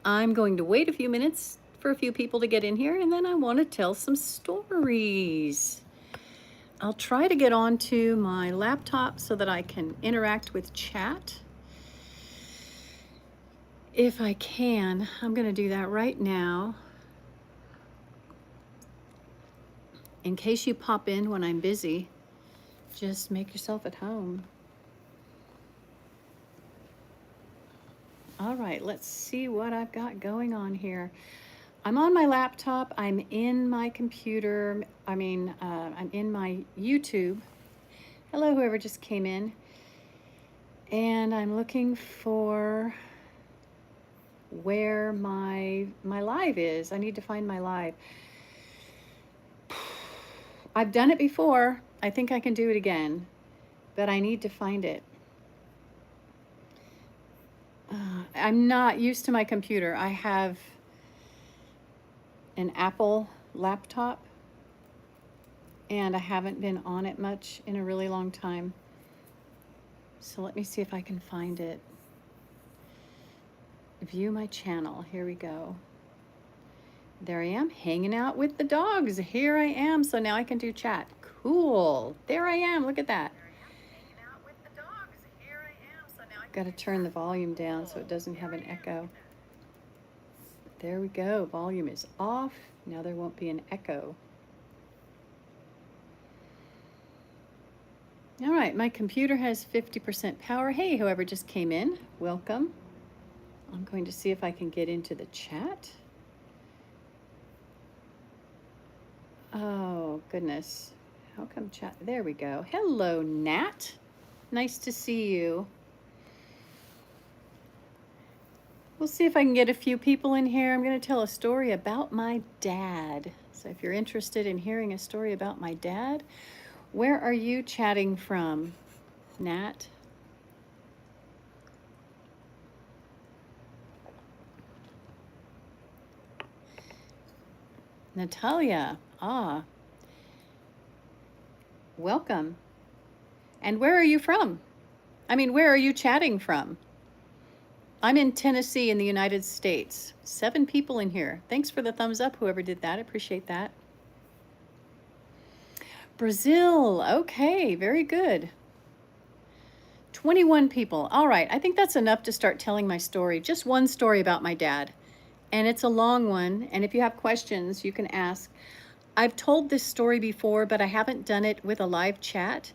I'm going to wait a few minutes for a few people to get in here, and then I want to tell some stories. I'll try to get onto my laptop so that I can interact with chat. If I can, I'm going to do that right now. In case you pop in when I'm busy, just make yourself at home. All right, let's see what I've got going on here. I'm on my laptop. I'm in my computer. I'm in my YouTube. Hello, whoever just came in. And I'm looking for where my live is. I need to find my live. I've done it before. I think I can do it again, but I need to find it. I'm not used to my computer. I have an Apple laptop, and I haven't been on it much in a really long time. So let me see if I can find it. View my channel. Here we go. There I am, hanging out with the dogs. Here I am. So now I can do chat. Cool. There I am. Look at that. Got to turn the volume down so it doesn't have an echo. There we go. Volume is off. Now there won't be an echo. All right, my computer has 50% power. Hey, whoever just came in, welcome. I'm going to see if I can get into the chat. Oh, goodness. How come chat? There we go. Hello, Nat. Nice to see you. We'll see if I can get a few people in here. I'm going to tell a story about my dad. So if you're interested in hearing a story about my dad, where are you chatting from, Nat? Natalia. Welcome. And where are you from? Where are you chatting from? I'm in Tennessee in the United States. 7 people in here. Thanks for the thumbs up, whoever did that. I appreciate that. Brazil. Okay, very good. 21 people. All right, I think that's enough to start telling my story. Just one story about my dad. And it's a long one. And if you have questions, you can ask. I've told this story before, but I haven't done it with a live chat.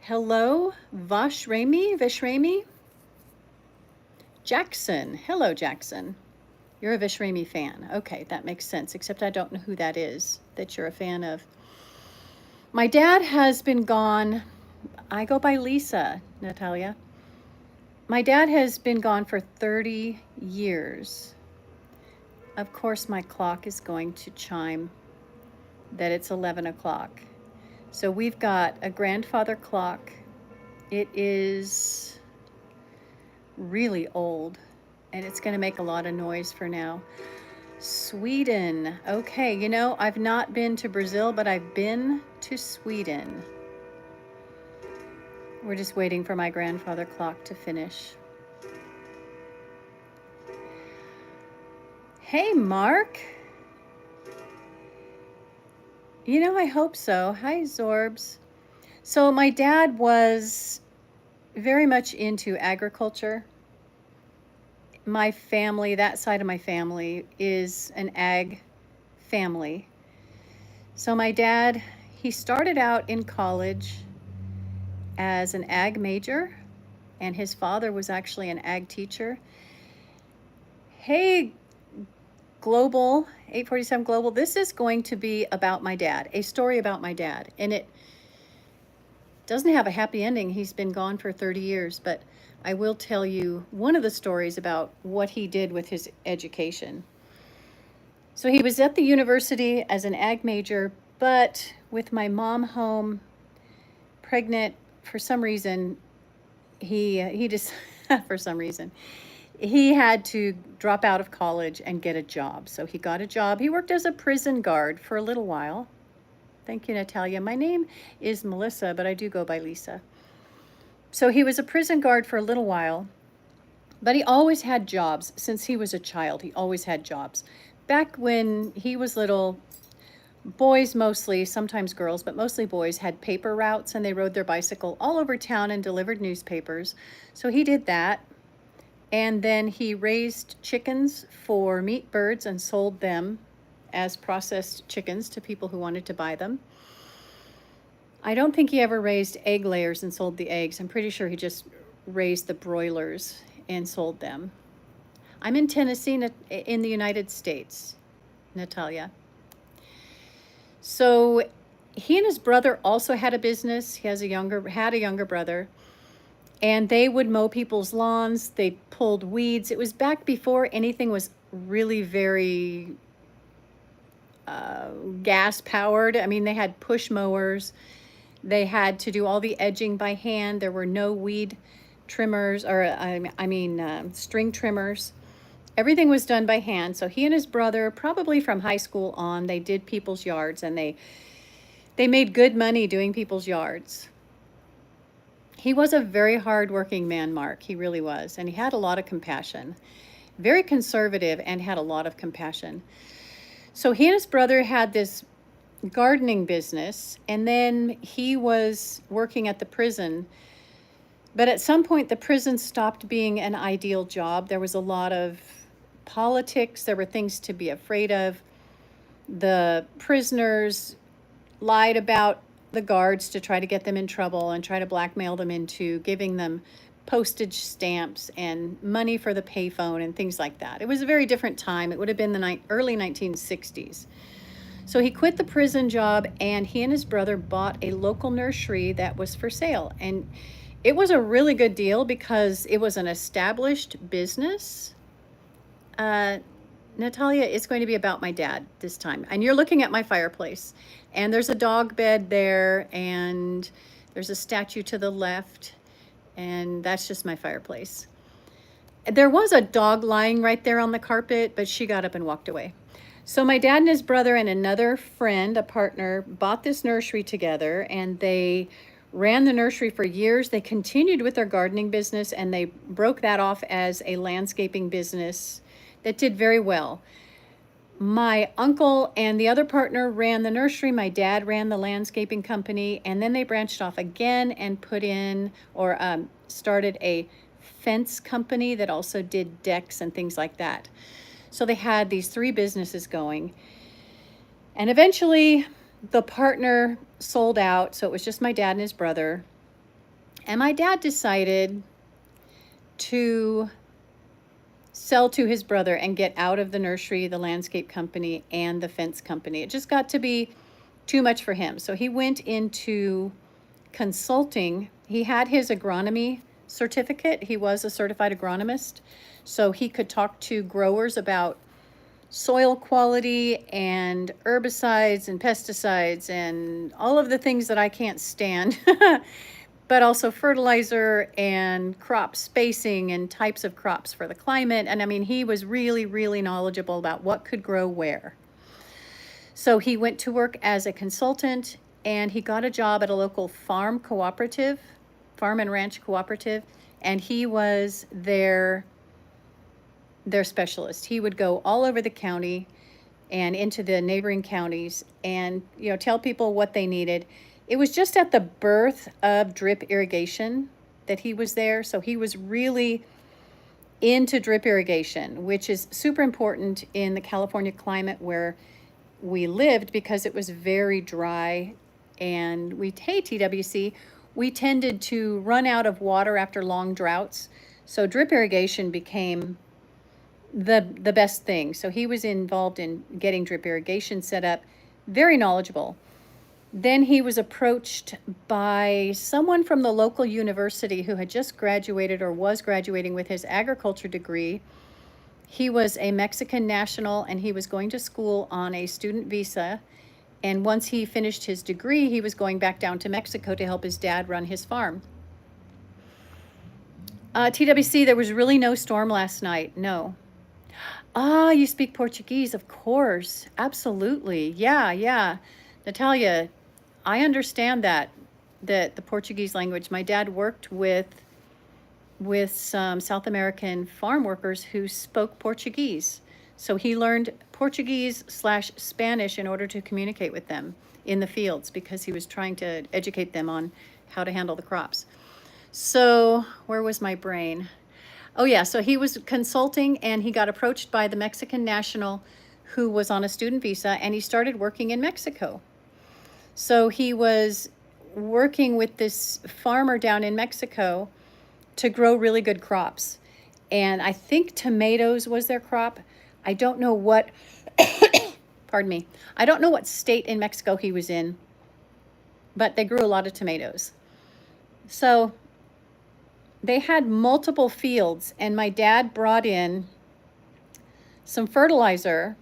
Hello, Vishrami? Jackson. Hello, Jackson. You're a Vishrami fan. Okay, that makes sense, except I don't know who that is that you're a fan of. My dad has been gone. I go by Lisa, Natalia. My dad has been gone for 30 years. Of course, my clock is going to chime that it's 11 o'clock. So we've got a grandfather clock. It is really old, and it's going to make a lot of noise for now. Sweden. Okay, you know, I've not been to Brazil, but I've been to Sweden. We're just waiting for my grandfather clock to finish. Hey, Mark. You know, I hope so. Hi, Zorbs. So my dad was very much into agriculture. My family, that side of my family, is an ag family. So my dad, he started out in college as an ag major, and his father was actually an ag teacher. Hey, Global, 847 Global, this is going to be about my dad, a story about my dad. And it doesn't have a happy ending. He's been gone for 30 years, but I will tell you one of the stories about what he did with his education. So he was at the university as an ag major, but with my mom home, pregnant, for some reason, he just, for some reason, he had to drop out of college and get a job. So he got a job. He worked as a prison guard for a little while. Thank you, Natalia. My name is Melissa, but I do go by Lisa. So he was a prison guard for a little while. But he always had jobs. Since he was a child, he always had jobs. Back when he was little, boys mostly, sometimes girls, but mostly boys, had paper routes, and they rode their bicycle all over town and delivered newspapers. So he did that. And then he raised chickens for meat birds and sold them as processed chickens to people who wanted to buy them. I don't think he ever raised egg layers and sold the eggs. I'm pretty sure he just raised the broilers and sold them. I'm in Tennessee, in the United States, Natalia. So he and his brother also had a business. He had a younger brother, and they would mow people's lawns. They pulled weeds. It was back before anything was really very gas powered. I mean, they had push mowers. They had to do all the edging by hand. There were no weed trimmers, or string trimmers. Everything was done by hand. So he and his brother, probably from high school on, they did people's yards, and they made good money doing people's yards. He was a very hardworking man, Mark. He really was. And he had a lot of compassion. Very conservative and had a lot of compassion. So he and his brother had this gardening business, and then he was working at the prison. But at some point, the prison stopped being an ideal job. There was a lot of politics. There were things to be afraid of. The prisoners lied about the guards to try to get them in trouble and try to blackmail them into giving them postage stamps and money for the payphone and things like that. It was a very different time. It would have been the early 1960s. So he quit the prison job, and he and his brother bought a local nursery that was for sale. And it was a really good deal because it was an established business. Natalia, it's going to be about my dad this time. And you're looking at my fireplace. And there's a dog bed there, and there's a statue to the left. And that's just my fireplace. There was a dog lying right there on the carpet, but she got up and walked away. So my dad and his brother and another friend, a partner, bought this nursery together, and they ran the nursery for years. They continued with their gardening business, and they broke that off as a landscaping business that did very well. My uncle and the other partner ran the nursery. My dad ran the landscaping company, and then they branched off again and put in or started a fence company that also did decks and things like that. So they had these three businesses going. And eventually the partner sold out, so it was just my dad and his brother. And my dad decided to sell to his brother and get out of the nursery, the landscape company, and the fence company. It just got to be too much for him. So he went into consulting. He had his agronomy certificate. He was a certified agronomist. So he could talk to growers about soil quality and herbicides and pesticides and all of the things that I can't stand, but also fertilizer and crop spacing and types of crops for the climate. And I mean, he was really, really knowledgeable about what could grow where. So he went to work as a consultant, and he got a job at a local farm and ranch cooperative, and he was their specialist. He would go all over the county and into the neighboring counties and, tell people what they needed. It was just at the birth of drip irrigation that he was there. So he was really into drip irrigation, which is super important in the California climate where we lived because it was very dry. And TWC, we tended to run out of water after long droughts. So drip irrigation became the best thing. So he was involved in getting drip irrigation set up, very knowledgeable. Then he was approached by someone from the local university who had just graduated or was graduating with his agriculture degree. He was a Mexican national, and he was going to school on a student visa. And once he finished his degree, he was going back down to Mexico to help his dad run his farm. TWC, there was really no storm last night. No. You speak Portuguese, of course. Absolutely. Yeah. Natalia, I understand that the Portuguese language. My dad worked with with some South American farm workers who spoke Portuguese. So he learned Portuguese/Spanish in order to communicate with them in the fields because he was trying to educate them on how to handle the crops. So, where was my brain? Oh, yeah. So he was consulting and he got approached by the Mexican national who was on a student visa and he started working in Mexico. So he was working with this farmer down in Mexico to grow really good crops. And I think tomatoes was their crop. I don't know what, pardon me, I don't know what state in Mexico he was in, but they grew a lot of tomatoes. So they had multiple fields, and my dad brought in some fertilizer.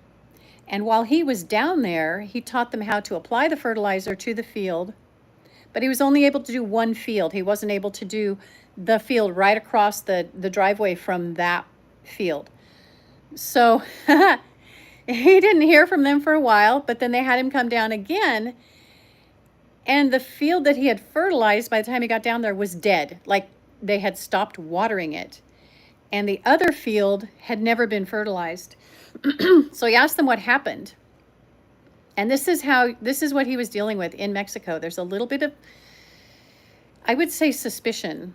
And while he was down there, he taught them how to apply the fertilizer to the field, but he was only able to do one field. He wasn't able to do the field right across the driveway from that field. So he didn't hear from them for a while, but then they had him come down again. And the field that he had fertilized by the time he got down there was dead. Like they had stopped watering it. And the other field had never been fertilized. So he asked them what happened. And this is what he was dealing with in Mexico. There's a little bit of, I would say, suspicion.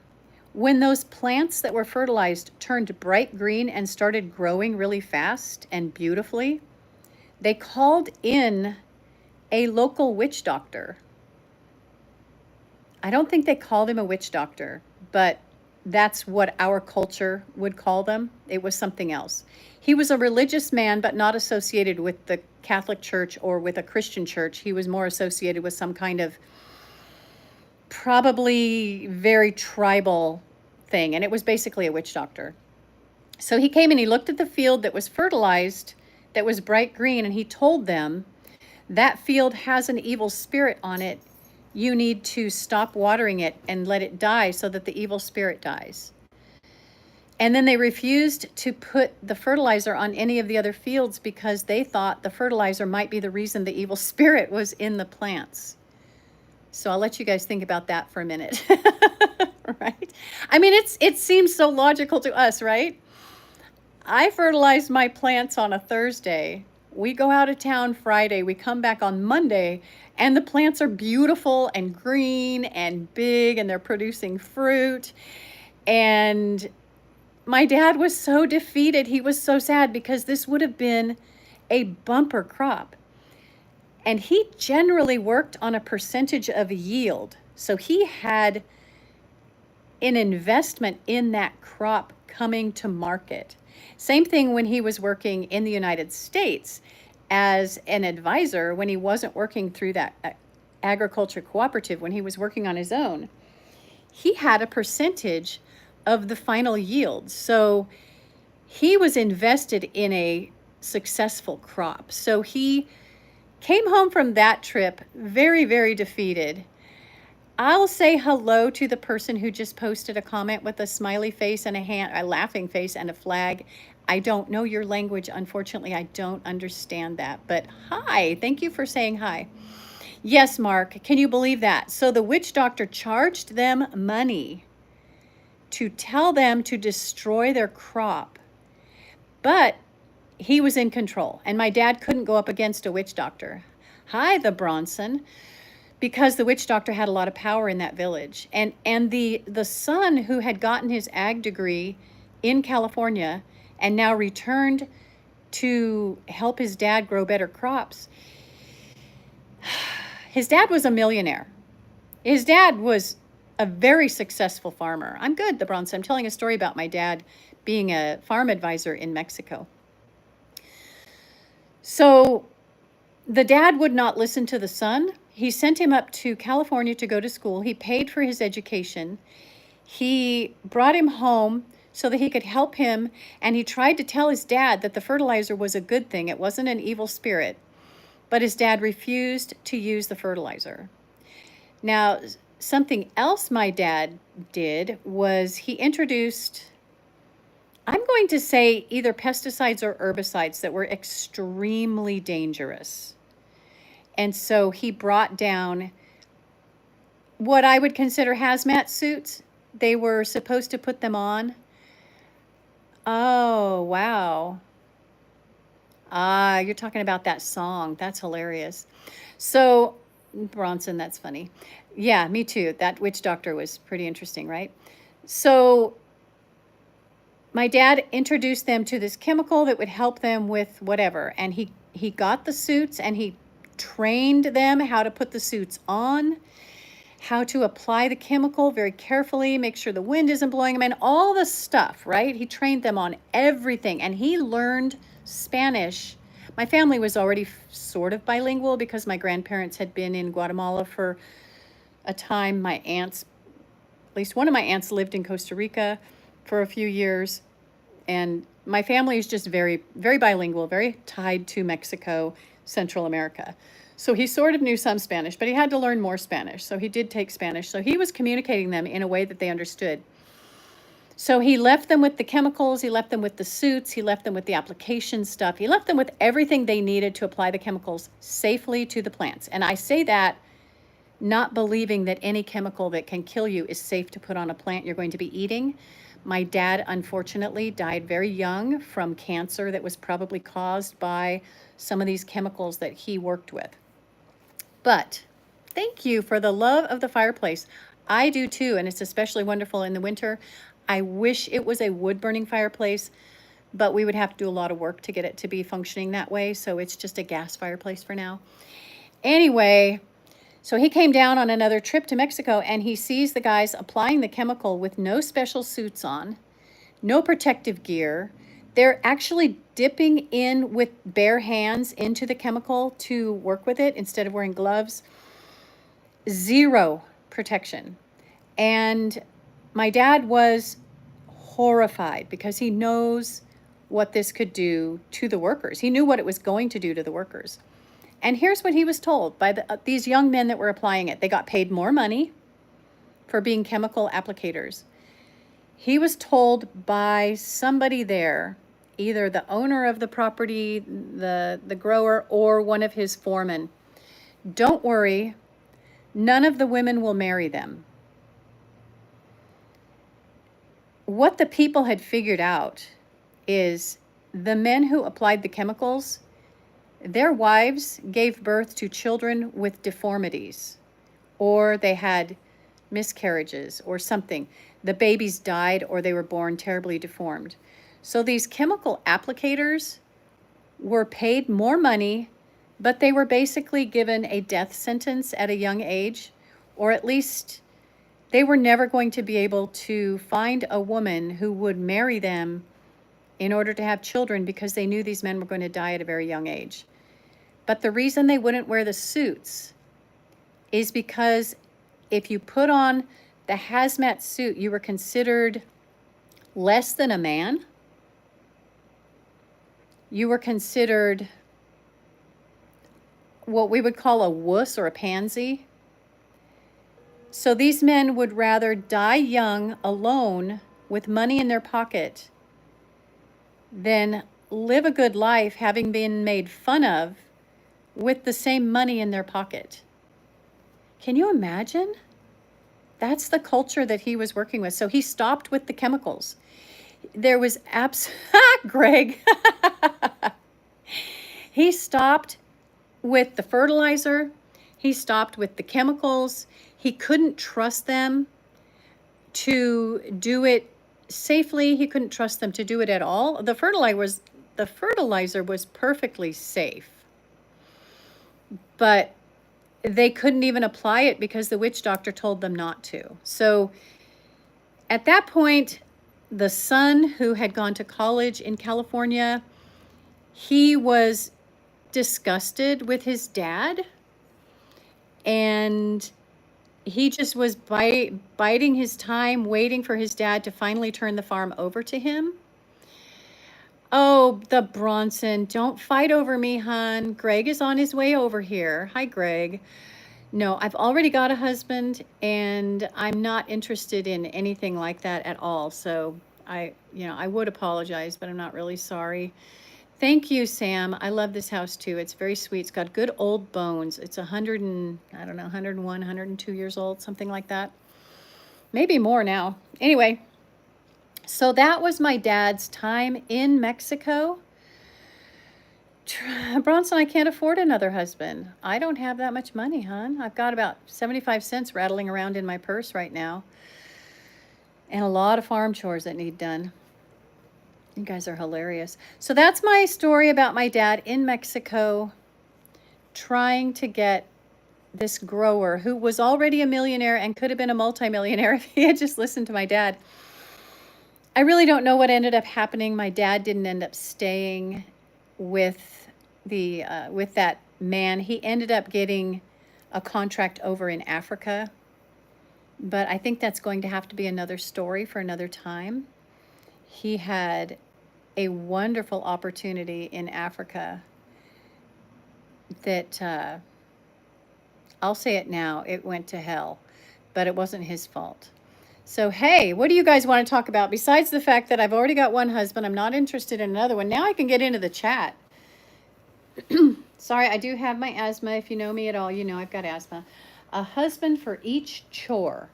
When those plants that were fertilized turned bright green and started growing really fast and beautifully, they called in a local witch doctor. I don't think they called him a witch doctor, but that's what our culture would call them. It was something else. He was a religious man, but not associated with the Catholic Church or with a Christian church. He was more associated with some kind of probably very tribal thing, and it was basically a witch doctor. So he came and he looked at the field that was fertilized, that was bright green, and he told them, that field has an evil spirit on it. You need to stop watering it and let it die so that the evil spirit dies. And then they refused to put the fertilizer on any of the other fields because they thought the fertilizer might be the reason the evil spirit was in the plants. So I'll let you guys think about that for a minute. Right? I mean, it seems so logical to us, right? I fertilized my plants on a Thursday. We go out of town Friday. We come back on Monday, and the plants are beautiful and green and big, and they're producing fruit. And my dad was so defeated. He was so sad because this would have been a bumper crop. And he generally worked on a percentage of yield. So he had an investment in that crop coming to market. Same thing when he was working in the United States as an advisor, when he wasn't working through that agriculture cooperative, when he was working on his own. He had a percentage of the final yield. So he was invested in a successful crop. So he came home from that trip very, very defeated. I'll say hello to the person who just posted a comment with a smiley face and a laughing face and a flag. I don't know your language. Unfortunately, I don't understand that. But hi, thank you for saying hi. Yes, Mark, can you believe that? So the witch doctor charged them money to tell them to destroy their crop. But he was in control, and my dad couldn't go up against a witch doctor. Hi, the Bronson. Because the witch doctor had a lot of power in that village. And the son who had gotten his ag degree in California and now returned to help his dad grow better crops, his dad was a millionaire. His dad was a very successful farmer. I'm good, the Bronson. I'm telling a story about my dad being a farm advisor in Mexico. So the dad would not listen to the son. He sent him up to California to go to school. He paid for his education. He brought him home so that he could help him, and he tried to tell his dad that the fertilizer was a good thing. It wasn't an evil spirit. But his dad refused to use the fertilizer. Now, something else my dad did was he introduced, I'm going to say, either pesticides or herbicides that were extremely dangerous. And so he brought down what I would consider hazmat suits, they were supposed to put them on. Oh, wow. Ah, you're talking about that song. That's hilarious. So, Bronson, that's funny. Yeah, me too. That witch doctor was pretty interesting, right? So, my dad introduced them to this chemical that would help them with whatever, and he got the suits and he trained them how to put the suits on, how to apply the chemical very carefully, make sure the wind isn't blowing them in, all the stuff, right? He trained them on everything, and he learned Spanish. My family was already sort of bilingual because my grandparents had been in Guatemala for a time. My aunts, at least one of my aunts, lived in Costa Rica for a few years, and my family is just very, very bilingual, very tied to Mexico, Central America. So he sort of knew some Spanish, but he had to learn more Spanish. So he did take Spanish. So he was communicating them in a way that they understood. So he left them with the chemicals, he left them with the suits, he left them with the application stuff, he left them with everything they needed to apply the chemicals safely to the plants. And I say that not believing that any chemical that can kill you is safe to put on a plant you're going to be eating. My dad, unfortunately, died very young from cancer that was probably caused by some of these chemicals that he worked with. But thank you for the love of the fireplace. I do too, and it's especially wonderful in the winter. I wish it was a wood-burning fireplace, but we would have to do a lot of work to get it to be functioning that way, so it's just a gas fireplace for now. Anyway, so he came down on another trip to Mexico, and he sees the guys applying the chemical with no special suits on, no protective gear. They're actually dipping in with bare hands into the chemical to work with it instead of wearing gloves. Zero protection. And my dad was horrified because he knows what this could do to the workers. He knew what it was going to do to the workers. And here's what he was told by these young men that were applying it. They got paid more money for being chemical applicators. He was told by somebody there, either the owner of the property, the grower, or one of his foremen, don't worry, none of the women will marry them. What the people had figured out is the men who applied the chemicals, their wives gave birth to children with deformities, or they had miscarriages or something. The babies died or they were born terribly deformed. So these chemical applicators were paid more money, but they were basically given a death sentence at a young age, or at least they were never going to be able to find a woman who would marry them in order to have children because they knew these men were going to die at a very young age. But the reason they wouldn't wear the suits is because if you put on the hazmat suit, you were considered less than a man. You were considered what we would call a wuss or a pansy. So these men would rather die young, alone, with money in their pocket, than live a good life having been made fun of with the same money in their pocket. Can you imagine? That's the culture that he was working with. So he stopped with the chemicals. There was Greg. He stopped with the fertilizer. He stopped with the chemicals. He couldn't trust them to do it safely. He couldn't trust them to do it at all. The fertilizer was perfectly safe, but they couldn't even apply it because the witch doctor told them not to. So at that point, the son who had gone to college in California, he was disgusted with his dad, and he just was biding his time, waiting for his dad to finally turn the farm over to him. Oh, the Bronson, don't fight over me, hon. Greg is on his way over here. Hi, Greg. No, I've already got a husband, and I'm not interested in anything like that at all. So I would apologize, but I'm not really sorry. Thank you, Sam. I love this house too. It's very sweet. It's got good old bones. It's 101, 102 years old, something like that. maybe more now. Anyway, so that was my dad's time in Mexico. Bronson, I can't afford another husband. I don't have that much money, hon. I've got about 75 cents rattling around in my purse right now. And a lot of farm chores that need done. You guys are hilarious. So that's my story about my dad in Mexico trying to get this grower who was already a millionaire and could have been a multimillionaire if he had just listened to my dad. I really don't know what ended up happening. My dad didn't end up staying with with that man. He ended up getting a contract over in Africa, but I think that's going to have to be another story for another time. He had a wonderful opportunity in Africa that I'll say it now, it went to hell, but it wasn't his fault. So, hey, what do you guys want to talk about? Besides the fact that I've already got one husband, I'm not interested in another one. Now I can get into the chat. Sorry, I do have my asthma. If you know me at all, you know I've got asthma. A husband for each chore.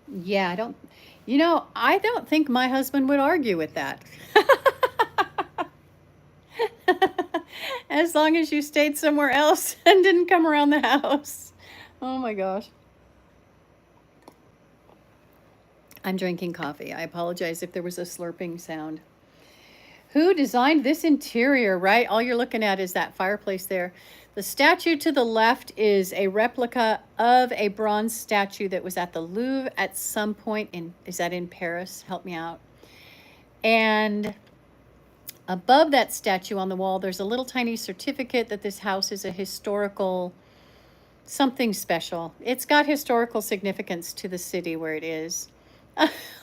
Yeah, I don't think my husband would argue with that. As long as you stayed somewhere else and didn't come around the house. Oh my gosh. I'm drinking coffee. I apologize if there was a slurping sound. Who designed this interior, right? All you're looking at is that fireplace there. The statue to the left is a replica of a bronze statue that was at the Louvre at some point is that in Paris? Help me out. And above that statue on the wall, there's a little tiny certificate that this house is a historical something special. It's got historical significance to the city where it is.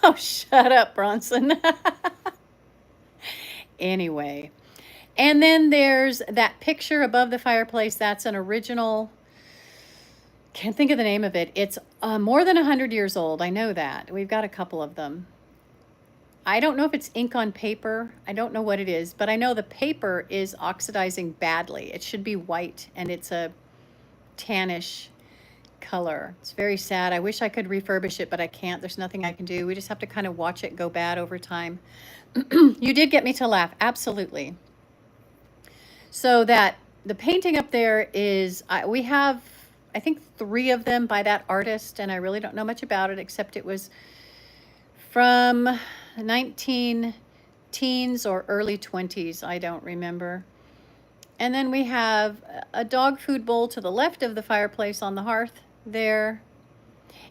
Oh, shut up, Bronson. Anyway, and then there's that picture above the fireplace. That's an original, can't think of the name of it. It's more than 100 years old. I know that. We've got a couple of them. I don't know if it's ink on paper. I don't know what it is, but I know the paper is oxidizing badly. It should be white, and it's a tannish color. It's very sad. I wish I could refurbish it, but I can't. There's nothing I can do. We just have to kind of watch it go bad over time. You did get me to laugh. Absolutely. So that the painting up there is, we have, I think, 3 of them by that artist, and I really don't know much about it except it was from 19 teens or early 20s. I don't remember. And then we have a dog food bowl to the left of the fireplace on the hearth there.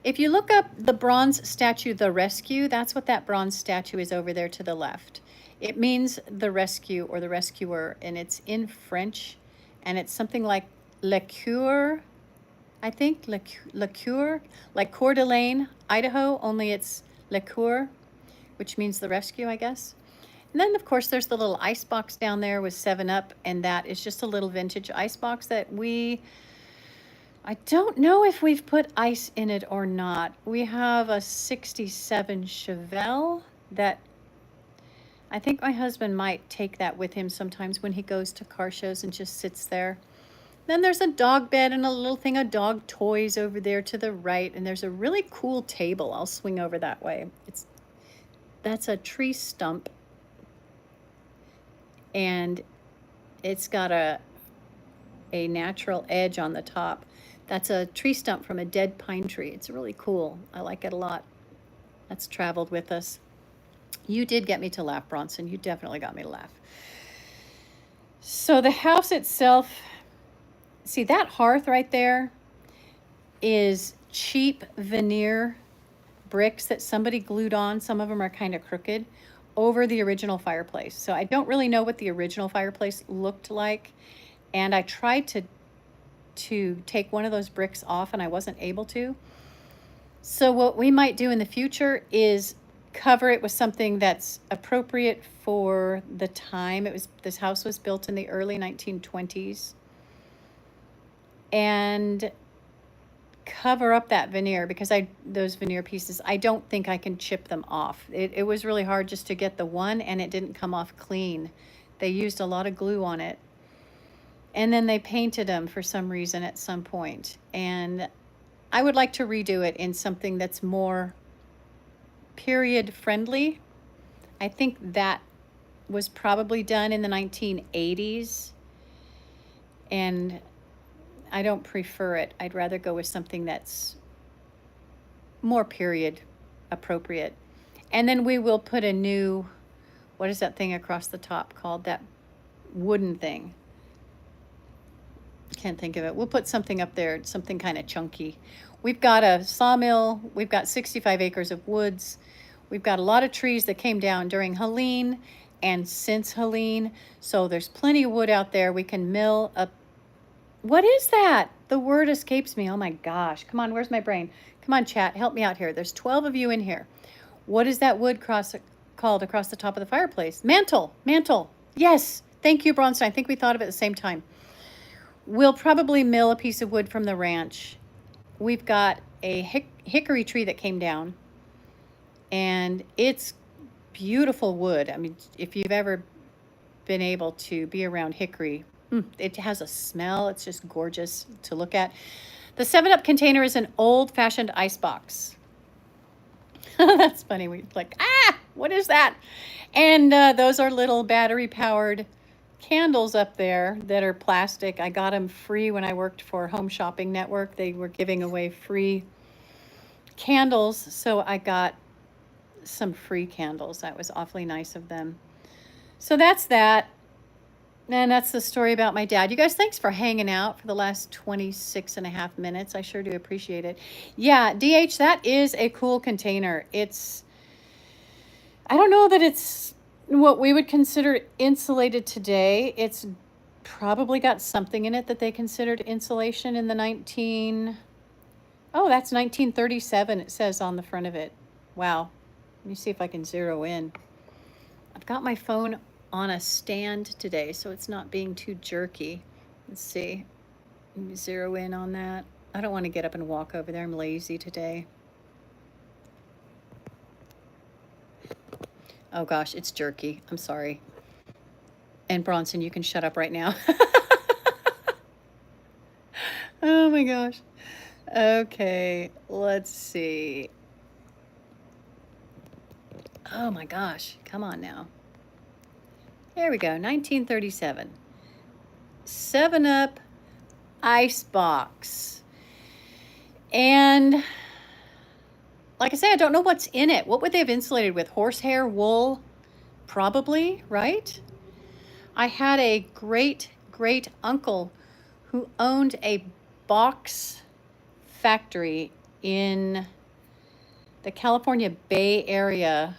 If you look up the bronze statue, The Rescue, that's what that bronze statue is over there to the left. It means the rescue or the rescuer, and it's in French, and it's something like Le Cure, I think, Le Cure, like Coeur d'Alene, Idaho, only it's Le Cure, which means the rescue, I guess. And then, of course, there's the little ice box down there with 7-Up, and that is just a little vintage ice box that I don't know if we've put ice in it or not. We have a 67 Chevelle that I think my husband might take that with him sometimes when he goes to car shows and just sits there. Then there's a dog bed and a little thing of dog toys over there to the right, and there's a really cool table. I'll swing over that way. That's a tree stump, and it's got a natural edge on the top. That's a tree stump from a dead pine tree. It's really cool. I like it a lot. That's traveled with us. You did get me to laugh, Bronson. You definitely got me to laugh. So the house itself, see that hearth right there is cheap veneer bricks that somebody glued on. Some of them are kind of crooked over the original fireplace. So I don't really know what the original fireplace looked like. And I tried to take one of those bricks off, and I wasn't able to. So what we might do in the future is cover it with something that's appropriate for the time. This house was built in the early 1920s. And cover up that veneer, because those veneer pieces, I don't think I can chip them off. It was really hard just to get the one, and it didn't come off clean. They used a lot of glue on it. And then they painted them for some reason at some point. And I would like to redo it in something that's more period friendly. I think that was probably done in the 1980s, and I don't prefer it. I'd rather go with something that's more period appropriate. And then we will put a new, what is that thing across the top called? That wooden thing. Can't think of it. We'll put something up there, something kind of chunky. We've got a sawmill. We've got 65 acres of woods. We've got a lot of trees that came down during Helene and since Helene. So there's plenty of wood out there. We can mill up. What is that? The word escapes me. Oh my gosh. Come on, where's my brain? Come on, chat, help me out here. There's 12 of you in here. What is that wood called across the top of the fireplace? Mantle. Mantle. Yes. Thank you, Bronstein. I think we thought of it at the same time. We'll probably mill a piece of wood from the ranch. We've got a hickory tree that came down, and it's beautiful wood. I mean, if you've ever been able to be around hickory, it has a smell. It's just gorgeous to look at. The 7-Up container is an old-fashioned ice box. That's funny. We like, what is that? And those are little battery-powered candles up there that are plastic. I got them free when I worked for Home Shopping Network. They were giving away free candles, so I got some free candles. That was awfully nice of them. So that's that. And that's the story about my dad. You guys, thanks for hanging out for the last 26 and a half minutes. I sure do appreciate it. Yeah, DH, that is a cool container. I don't know that it's what we would consider insulated today. It's probably got something in it that they considered insulation in the that's 1937, it says on the front of it. Wow. Let me see if I can zero in. I've got my phone on a stand today, so it's not being too jerky. Let's see. Let me zero in on that. I don't want to get up and walk over there. I'm lazy today. Oh gosh, it's jerky. I'm sorry. And Bronson, you can shut up right now. Oh my gosh. Okay, let's see. Oh my gosh, come on now. There we go, 1937. 7-Up ice box. And like I say, I don't know what's in it. What would they have insulated with? Horsehair, wool? Probably, right? I had a great uncle who owned a box factory in the California Bay Area,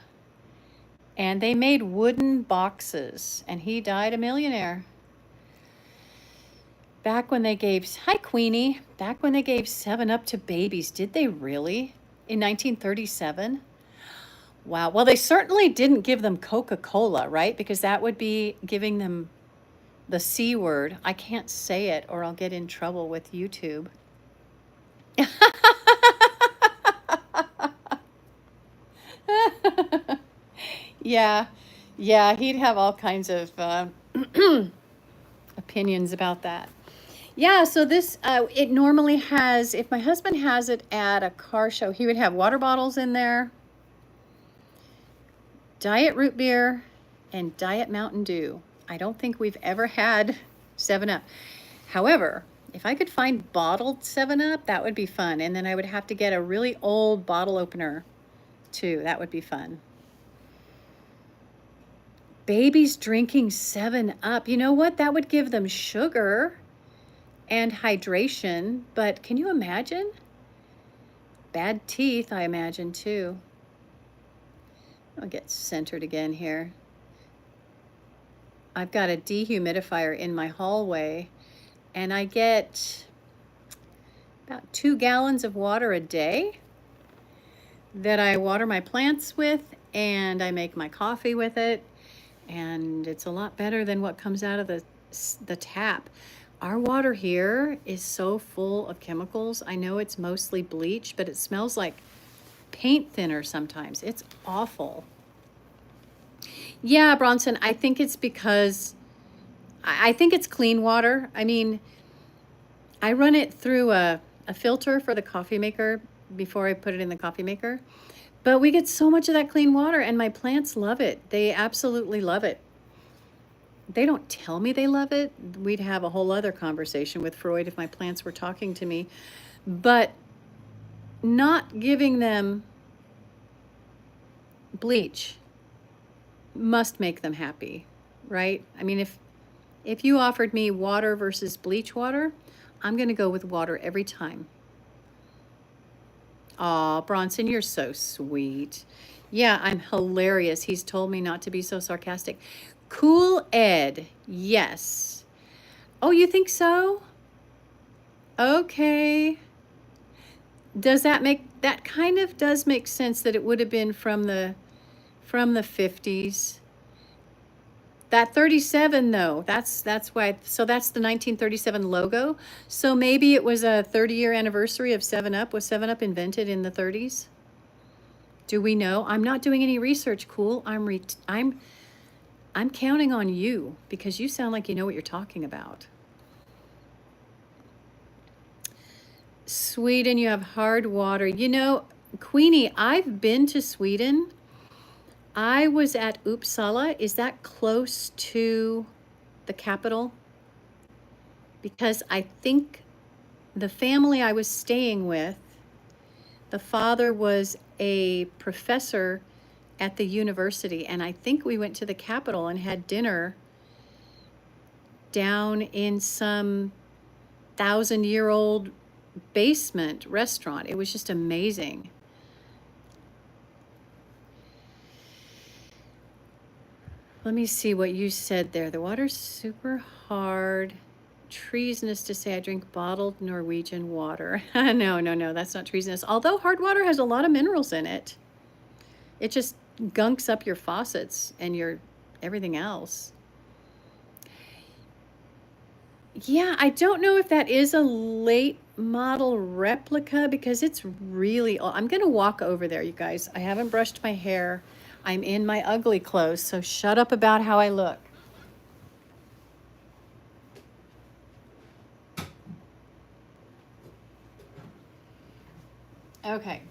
and they made wooden boxes, and he died a millionaire. Back when they gave, hi Queenie, back when they gave 7-Up to babies, did they really? In 1937? Wow, well they certainly didn't give them Coca-Cola, right? Because that would be giving them the C word. I can't say it or I'll get in trouble with YouTube. Yeah, he'd have all kinds of opinions about that. Yeah, so this, it normally has, if my husband has it at a car show, he would have water bottles in there, Diet root beer, and Diet Mountain Dew. I don't think we've ever had 7-Up. However, if I could find bottled 7-Up, that would be fun. And then I would have to get a really old bottle opener too. That would be fun. Babies drinking 7-Up. You know what? That would give them sugar and hydration. But can you imagine? Bad teeth, I imagine, too. I'll get centered again here. I've got a dehumidifier in my hallway, and I get about 2 gallons of water a day that I water my plants with, and I make my coffee with it, and it's a lot better than what comes out of the tap. Our water here is so full of chemicals. I know it's mostly bleach, but it smells like paint thinner sometimes. It's awful. Yeah, Bronson, I think it's because I think it's clean water. I mean, I run it through a a filter for the coffee maker before I put it in the coffee maker. But we get so much of that clean water, and my plants love it. They absolutely love it. They don't tell me they love it. We'd have a whole other conversation with Freud if my plants were talking to me. But not giving them bleach must make them happy, right? I mean, if you offered me water versus bleach water, I'm going to go with water every time. Aw, Bronson, you're so sweet. Yeah, I'm hilarious. He's told me not to be so sarcastic. Cool Ed, yes. Oh, you think so? Okay. Does that that kind of does make sense that it would have been from the 50s. That 37 though, that's why, so that's the 1937 logo. So maybe it was a 30-year anniversary of 7-Up. Was 7-Up invented in the 30s? Do we know? I'm not doing any research, Cool. I'm counting on you because you sound like you know what you're talking about. Sweden, you have hard water. You know, Queenie, I've been to Sweden. I was at Uppsala. Is that close to the capital? Because I think the family I was staying with, the father was a professor at the university, and I think we went to the capital and had dinner down in some 1,000-year-old basement restaurant. It was just amazing. Let me see what you said there. The water's super hard. Treasonous to say I drink bottled Norwegian water. No, that's not treasonous. Although hard water has a lot of minerals in it. It just gunks up your faucets and your everything else. Yeah, I don't know if that is a late model replica because it's really old. I'm gonna walk over there, you guys. I haven't brushed my hair. I'm in my ugly clothes, so shut up about how I look. Okay,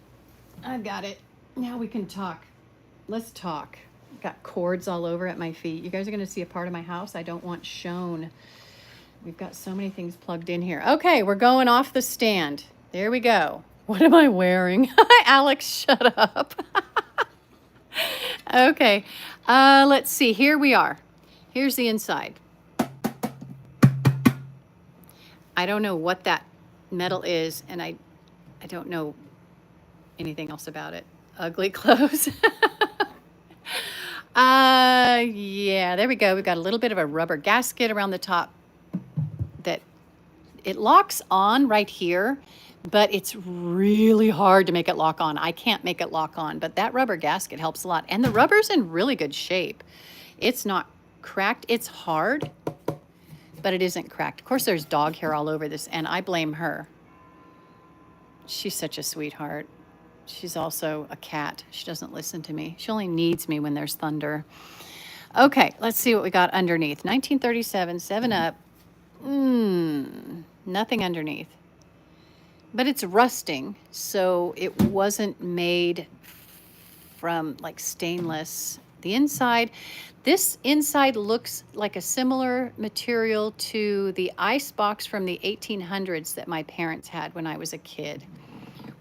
I've got it. Now we can talk. Let's talk. Got cords all over at my feet. You guys are gonna see a part of my house I don't want shown. We've got so many things plugged in here. Okay, we're going off the stand. There we go. What am I wearing? Alex, shut up. Okay, let's see. Here we are. Here's the inside. I don't know what that metal is, and I don't know anything else about it. Ugly clothes. Yeah, there we go. We've got a little bit of a rubber gasket around the top that it locks on right here, but it's really hard to make it lock on. I can't make it lock on, but that rubber gasket helps a lot. And the rubber's in really good shape. It's not cracked. It's hard, but it isn't cracked. Of course, there's dog hair all over this, and I blame her. She's such a sweetheart. She's also a cat. She doesn't listen to me. She only needs me when there's thunder. Okay, let's see what we got underneath. 1937, 7-Up. Nothing underneath. But it's rusting, so it wasn't made from like stainless. The inside, this inside looks like a similar material to the ice box from the 1800s that my parents had when I was a kid.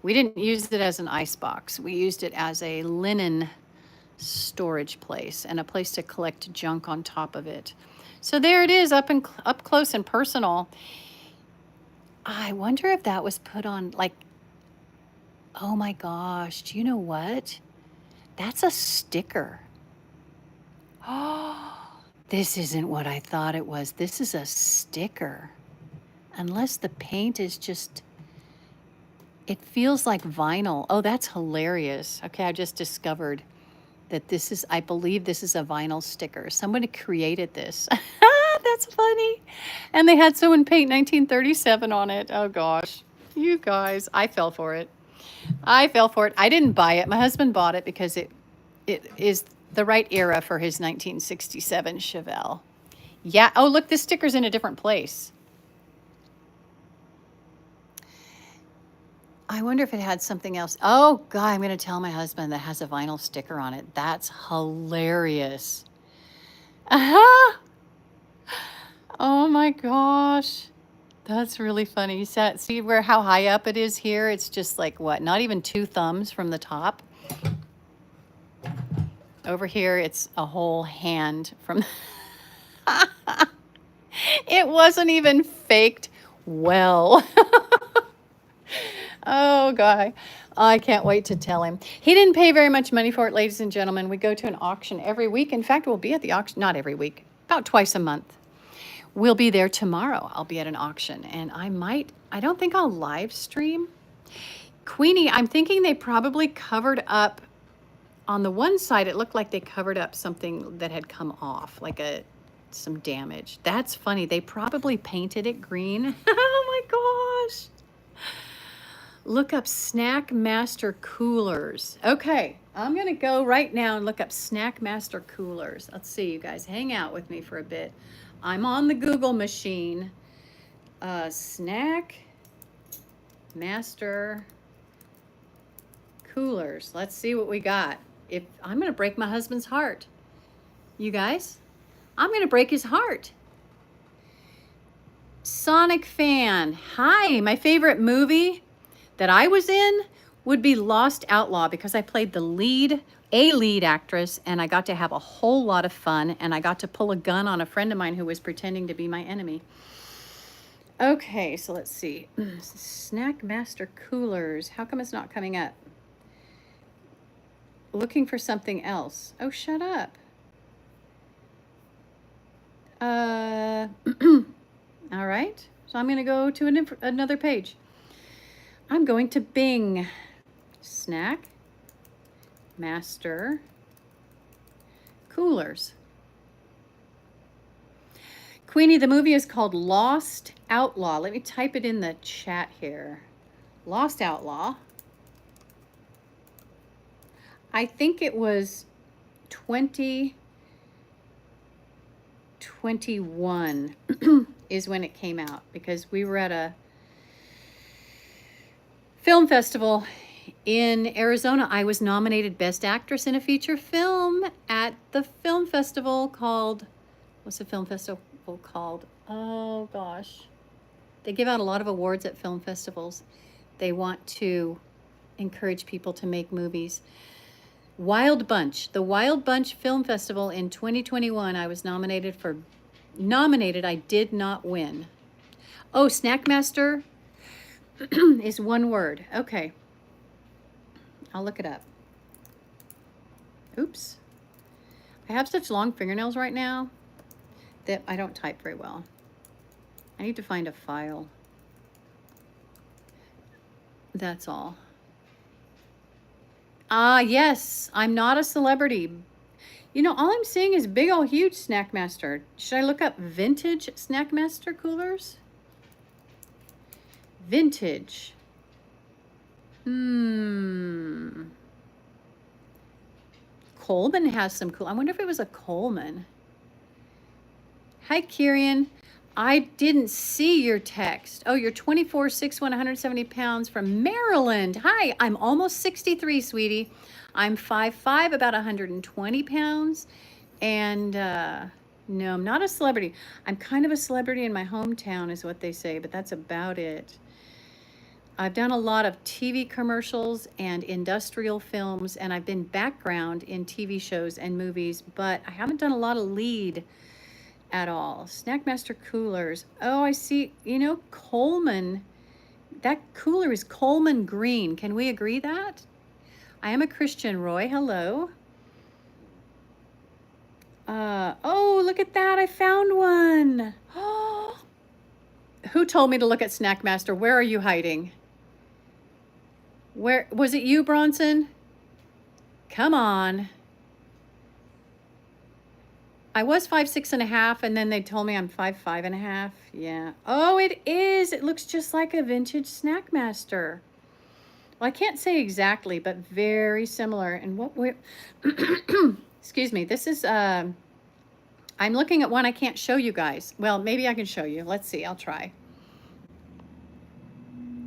We didn't use it as an ice box. We used it as a linen storage place and a place to collect junk on top of it. So there it is, up close and personal. I wonder if that was put on, like, oh my gosh, do you know what? That's a sticker. Oh, this isn't what I thought it was. This is a sticker. Unless the paint is just, it feels like vinyl. Oh, that's hilarious. Okay, I just discovered that this is, I believe this is a vinyl sticker. Somebody created this. That's funny. And they had someone paint 1937 on it. Oh gosh, you guys, I fell for it. I fell for it. I didn't buy it. My husband bought it because it is the right era for his 1967 Chevelle. Yeah. Oh, look, this sticker's in a different place. I wonder if it had something else. Oh, God, I'm going to tell my husband that has a vinyl sticker on it. That's hilarious. Uh-huh. Oh my gosh. That's really funny. You see where how high up it is here? It's just like what? Not even 2 thumbs from the top. Over here, it's a whole hand from. It wasn't even faked well. Oh, God. I can't wait to tell him. He didn't pay very much money for it, ladies and gentlemen. We go to an auction every week. In fact, we'll be at the auction, not every week, about twice a month. We'll be there tomorrow. I'll be at an auction, and I don't think I'll live stream. Queenie, I'm thinking they probably covered up, on the one side, it looked like they covered up something that had come off, like some damage. That's funny. They probably painted it green. Oh my gosh. Look up Snack Master coolers. Okay, I'm gonna go right now and look up Snack Master coolers. Let's see, you guys, hang out with me for a bit. I'm on the Google machine. Snack Master coolers. Let's see what we got. I'm gonna break my husband's heart. You guys, I'm gonna break his heart. Sonic fan. Hi, my favorite movie that I was in would be Lost Outlaw, because I played a lead actress, and I got to have a whole lot of fun, and I got to pull a gun on a friend of mine who was pretending to be my enemy. Okay, so let's see. Snack Master coolers. How come it's not coming up? Looking for something else. Oh, shut up. All right. So I'm going to go to another page. I'm going to Bing. Snack Master coolers. Queenie, the movie is called Lost Outlaw. Let me type it in the chat here. Lost Outlaw. I think it was 2021 is when it came out, because we were at a film festival in Arizona. I was nominated Best Actress in a Feature Film at the film festival called, what's the film festival called? Oh gosh. They give out a lot of awards at film festivals. They want to encourage people to make movies. Wild Bunch, the Wild Bunch Film Festival in 2021. I was nominated, I did not win. Oh, Snack Master is one word. Okay. I'll look it up. Oops. I have such long fingernails right now that I don't type very well. I need to find a file. That's all. Yes, I'm not a celebrity. You know, all I'm seeing is big old huge Snack Master. Should I look up vintage Snack Master coolers? Vintage. Coleman has some cool. I wonder if it was a Coleman. Hi, Kieran. I didn't see your text. Oh, you're 24, 6'1", 170 pounds from Maryland. Hi, I'm almost 63, sweetie. I'm 5'5", about 120 pounds. And no, I'm not a celebrity. I'm kind of a celebrity in my hometown is what they say, but that's about it. I've done a lot of TV commercials and industrial films, and I've been background in TV shows and movies, but I haven't done a lot of lead at all. Snack Master coolers. Oh, I see. You know, Coleman. That cooler is Coleman green. Can we agree that? I am a Christian, Roy. Hello. Oh, look at that. I found one. Oh. Who told me to look at Snack Master? Where are you hiding? Where was it, you, Bronson? Come on. I was 5'6½", and then they told me I'm 5'5½". Yeah. Oh, it is. It looks just like a vintage Snack Master. Well, I can't say exactly, but very similar. And what way? Excuse me. This is. I'm looking at one I can't show you guys. Well, maybe I can show you. Let's see. I'll try.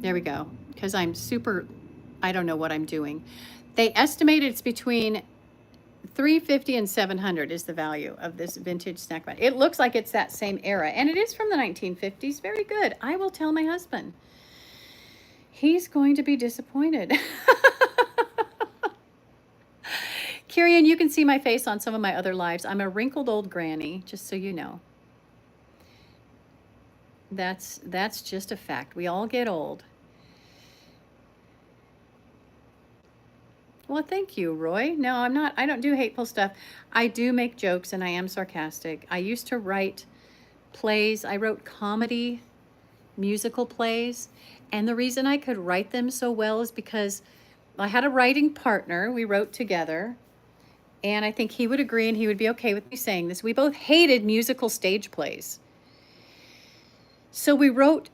There we go. because I don't know what I'm doing. They estimated it's between $350 and $700 is the value of this vintage snack bag. It looks like it's that same era, and it is from the 1950s. Very good. I will tell my husband. He's going to be disappointed. Kirian, you can see my face on some of my other lives. I'm a wrinkled old granny, just so you know. That's just a fact. We all get old. Well, thank you, Roy. No, I don't do hateful stuff. I do make jokes and I am sarcastic. I used to write plays. I wrote comedy, musical plays. And the reason I could write them so well is because I had a writing partner. We wrote together. And I think he would agree and he would be okay with me saying this. We both hated musical stage plays. So we wrote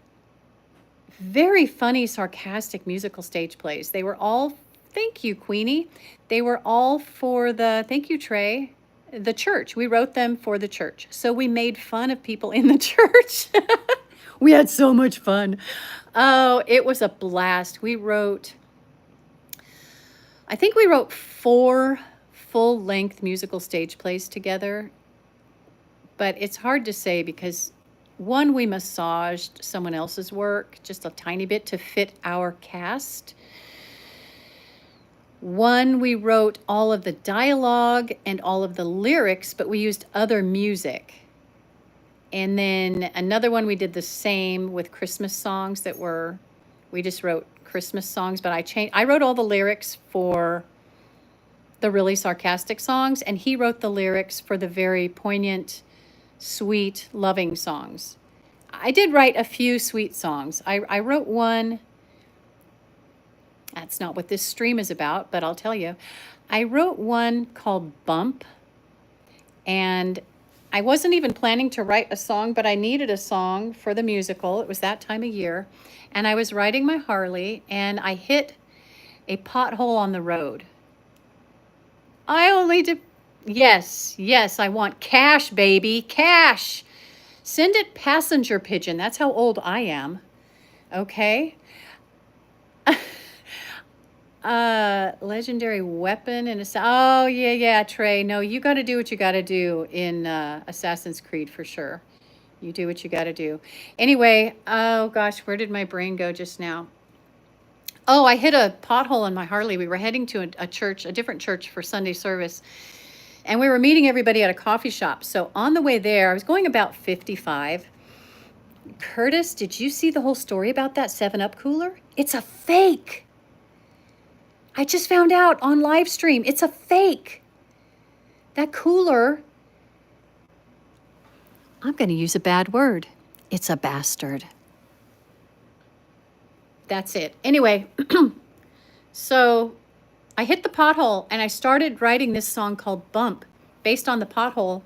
very funny, sarcastic musical stage plays. They were all, thank you, Queenie. They were all for thank you, Trey, the church. We wrote them for the church. So we made fun of people in the church. We had so much fun. Oh, it was a blast. I think we wrote 4 full-length musical stage plays together. But it's hard to say because one, we massaged someone else's work just a tiny bit to fit our cast. One, we wrote all of the dialogue and all of the lyrics, but we used other music. And then another one, we did the same with Christmas songs we just wrote Christmas songs, but I wrote all the lyrics for the really sarcastic songs, and he wrote the lyrics for the very poignant, sweet, loving songs. I did write a few sweet songs. I wrote one. That's not what this stream is about, but I'll tell you. I wrote one called Bump, and I wasn't even planning to write a song, but I needed a song for the musical. It was that time of year, and I was riding my Harley, and I hit a pothole on the road. Yes, I want cash, baby, cash. Send it passenger pigeon. That's how old I am. Okay. Legendary weapon and oh yeah, Trey. No, you got to do what you got to do in Assassin's Creed for sure. You do what you got to do. Anyway, oh gosh, where did my brain go just now? Oh, I hit a pothole on my Harley. We were heading to a church, a different church for Sunday service. And we were meeting everybody at a coffee shop. So on the way there, I was going about 55. Curtis, did you see the whole story about that 7-Up cooler? It's a fake. I just found out on live stream. It's a fake. That cooler, I'm going to use a bad word. It's a bastard. That's it. Anyway, so I hit the pothole and I started writing this song called Bump based on the pothole.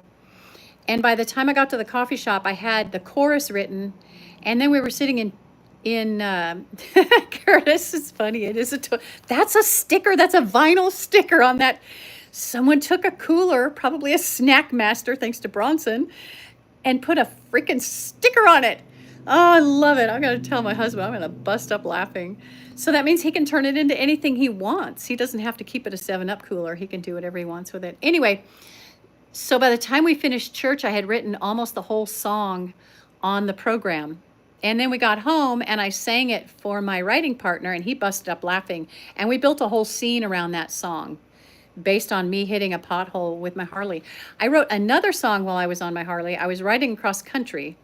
And by the time I got to the coffee shop, I had the chorus written. And then we were sitting in Curtis, it's funny. It is that's a sticker. That's a vinyl sticker on that. Someone took a cooler, probably a Snack Master, thanks to Bronson, and put a freaking sticker on it. Oh, I love it. I'm going to tell my husband. I'm going to bust up laughing. So that means he can turn it into anything he wants. He doesn't have to keep it a 7-Up cooler. He can do whatever he wants with it. Anyway, so by the time we finished church, I had written almost the whole song on the program. And then we got home and I sang it for my writing partner and he busted up laughing. And we built a whole scene around that song based on me hitting a pothole with my Harley. I wrote another song while I was on my Harley. I was riding cross country,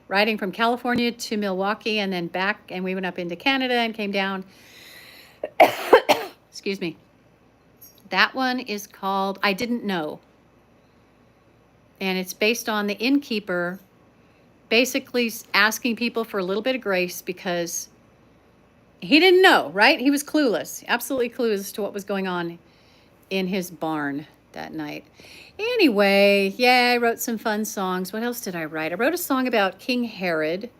riding from California to Milwaukee and then back. And we went up into Canada and came down. Excuse me. That one is called I Didn't Know. And it's based on the innkeeper basically asking people for a little bit of grace because he didn't know, right? He was clueless, absolutely clueless to what was going on in his barn that night. Anyway, yeah, I wrote some fun songs. What else did I write? I wrote a song about King Herod.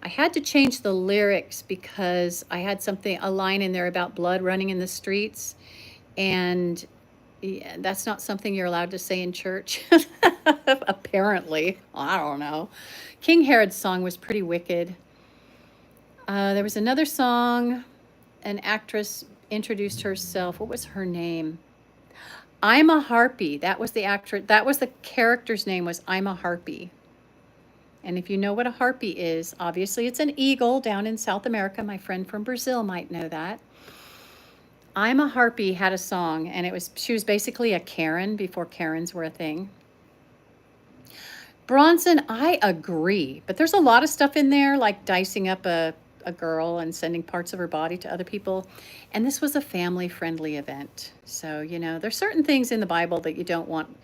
I had to change the lyrics because I had a line in there about blood running in the streets. And yeah, that's not something you're allowed to say in church. Apparently. I don't know. King Herod's song was pretty wicked. There was another song, an actress introduced herself. What was her name? I'm a Harpy. That was the actress. That was the character's name, was I'm a Harpy. And if you know what a harpy is, obviously it's an eagle down in South America. My friend from Brazil might know that. I'm a Harpy had a song, and she was basically a Karen before Karens were a thing. Bronson, I agree, but there's a lot of stuff in there, like dicing up a girl and sending parts of her body to other people. And this was a family-friendly event. So, there's certain things in the Bible that you don't want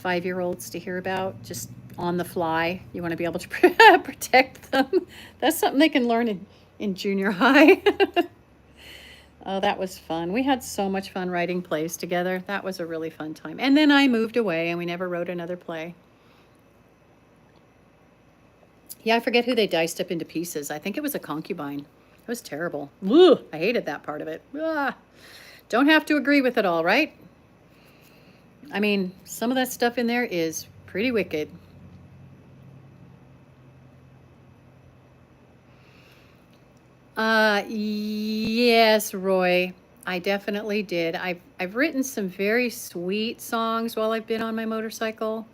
5-year-olds to hear about just on the fly. You want to be able to protect them. That's something they can learn in junior high. Oh, that was fun. We had so much fun writing plays together. That was a really fun time. And then I moved away and we never wrote another play. Yeah, I forget who they diced up into pieces. I think it was a concubine. It was terrible. Ugh, I hated that part of it. Don't have to agree with it all, right? I mean, some of that stuff in there is pretty wicked. Yes, Roy, I definitely did. I've written some very sweet songs while I've been on my motorcycle.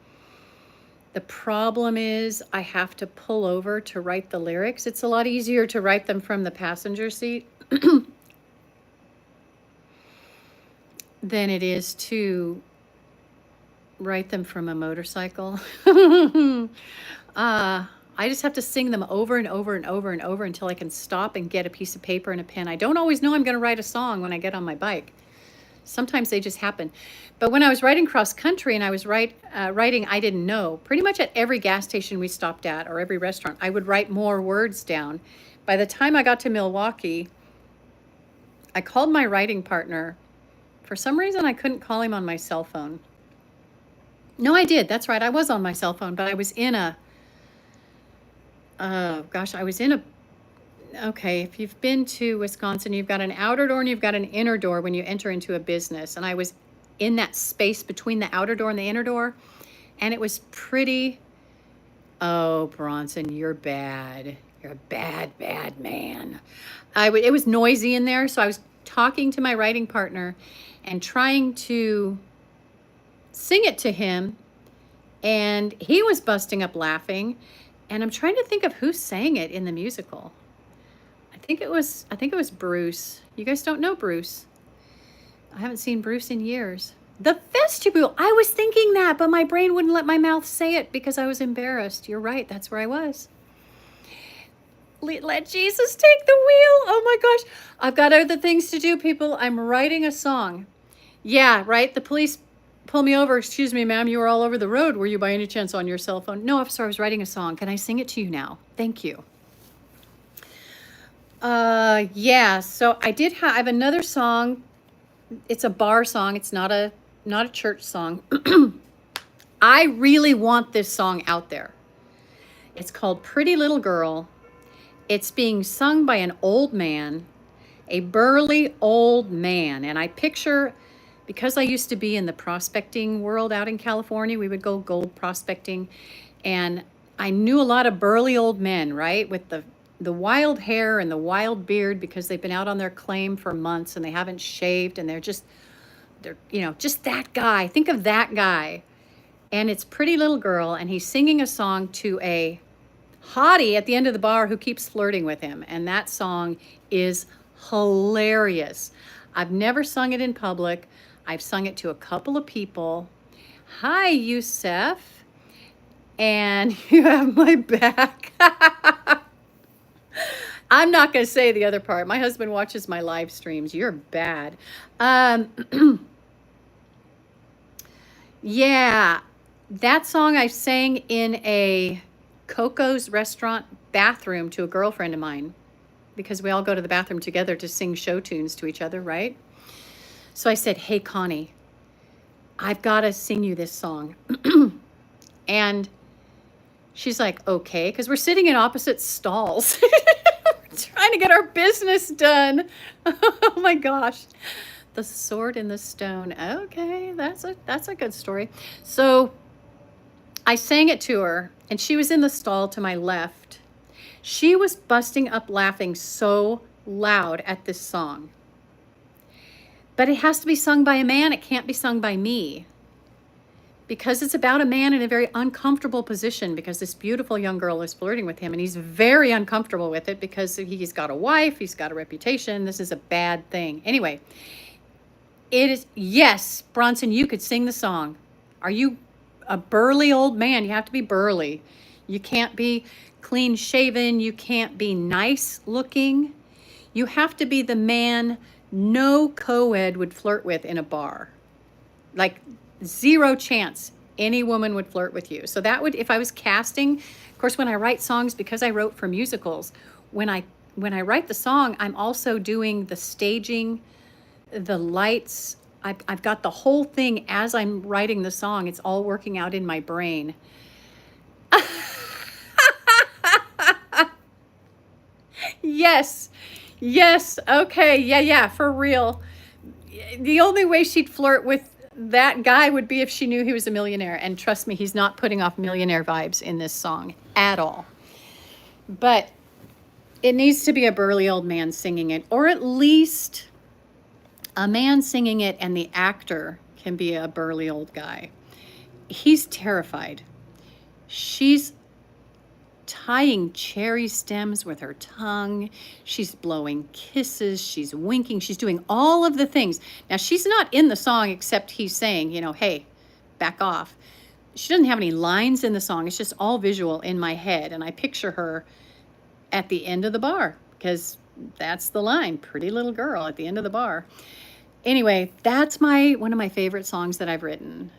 The problem is I have to pull over to write the lyrics. It's a lot easier to write them from the passenger seat than it is to write them from a motorcycle. I just have to sing them over and over and over and over until I can stop and get a piece of paper and a pen. I don't always know I'm going to write a song when I get on my bike. Sometimes they just happen. But when I was riding cross country and I was writing, I didn't know. Pretty much at every gas station we stopped at or every restaurant, I would write more words down. By the time I got to Milwaukee, I called my writing partner. For some reason, I couldn't call him on my cell phone. No, I did. That's right. I was on my cell phone, but I was in a, okay, if you've been to Wisconsin, you've got an outer door and you've got an inner door when you enter into a business. And I was in that space between the outer door and the inner door. And it was pretty, oh, Bronson, you're bad. You're a bad, bad man. It was noisy in there. So I was talking to my writing partner and trying to sing it to him. And he was busting up laughing. And I'm trying to think of who sang it in the musical. I think it was Bruce. You guys don't know Bruce. I haven't seen Bruce in years. The vestibule. I was thinking that, but my brain wouldn't let my mouth say it because I was embarrassed. You're right. That's where I was. Let Jesus take the wheel. Oh my gosh. I've got other things to do, people. I'm writing a song. Yeah, right. The police pull me over. Excuse me, ma'am. You were all over the road. Were you by any chance on your cell phone? No, officer, I was writing a song. Can I sing it to you now? Thank you. Yeah, so I have another song. It's a bar song. It's not a church song. I really want this song out there. It's called Pretty Little Girl. It's being sung by an old man, a burly old man. And I picture, because I used to be in the prospecting world out in California, we would go gold prospecting. And I knew a lot of burly old men, right? With the wild hair and the wild beard because they've been out on their claim for months and they haven't shaved and they're just that guy. Think of that guy. And it's Pretty Little Girl and he's singing a song to a hottie at the end of the bar who keeps flirting with him. And that song is hilarious. I've never sung it in public. I've sung it to a couple of people. Hi, Youssef. And you have my back. I'm not going to say the other part. My husband watches my live streams. You're bad. Yeah, that song I sang in a Coco's restaurant bathroom to a girlfriend of mine because we all go to the bathroom together to sing show tunes to each other, right? So I said, hey, Connie, I've got to sing you this song. And she's like, okay, because we're sitting in opposite stalls. Trying to get our business done. Oh my gosh. The Sword in the Stone. Okay, that's a good story. So I sang it to her and she was in the stall to my left. She was busting up laughing so loud at this song. But it has to be sung by a man. It can't be sung by me. Because it's about a man in a very uncomfortable position because this beautiful young girl is flirting with him and he's very uncomfortable with it because he's got a wife, he's got a reputation. This is a bad thing. Anyway, it is, yes, Bronson, you could sing the song. Are you a burly old man? You have to be burly. You can't be clean shaven. You can't be nice looking. You have to be the man no co-ed would flirt with in a bar. Like, zero chance any woman would flirt with you. So that would, if I was casting, of course, when I write songs, because I wrote for musicals, when I write the song, I'm also doing the staging, the lights. I've got the whole thing as I'm writing the song. It's all working out in my brain. Yes. Yes. Okay. Yeah, for real. The only way she'd flirt with that guy would be if she knew he was a millionaire. And trust me, he's not putting off millionaire vibes in this song at all. But it needs to be a burly old man singing it, or at least a man singing it and the actor can be a burly old guy. He's terrified. She's tying cherry stems with her tongue. She's blowing kisses. She's winking. She's doing all of the things. Now, she's not in the song except he's saying, you know, hey, back off. She doesn't have any lines in the song. It's just all visual in my head. And I picture her at the end of the bar because that's the line, pretty little girl at the end of the bar. Anyway, that's one of my favorite songs that I've written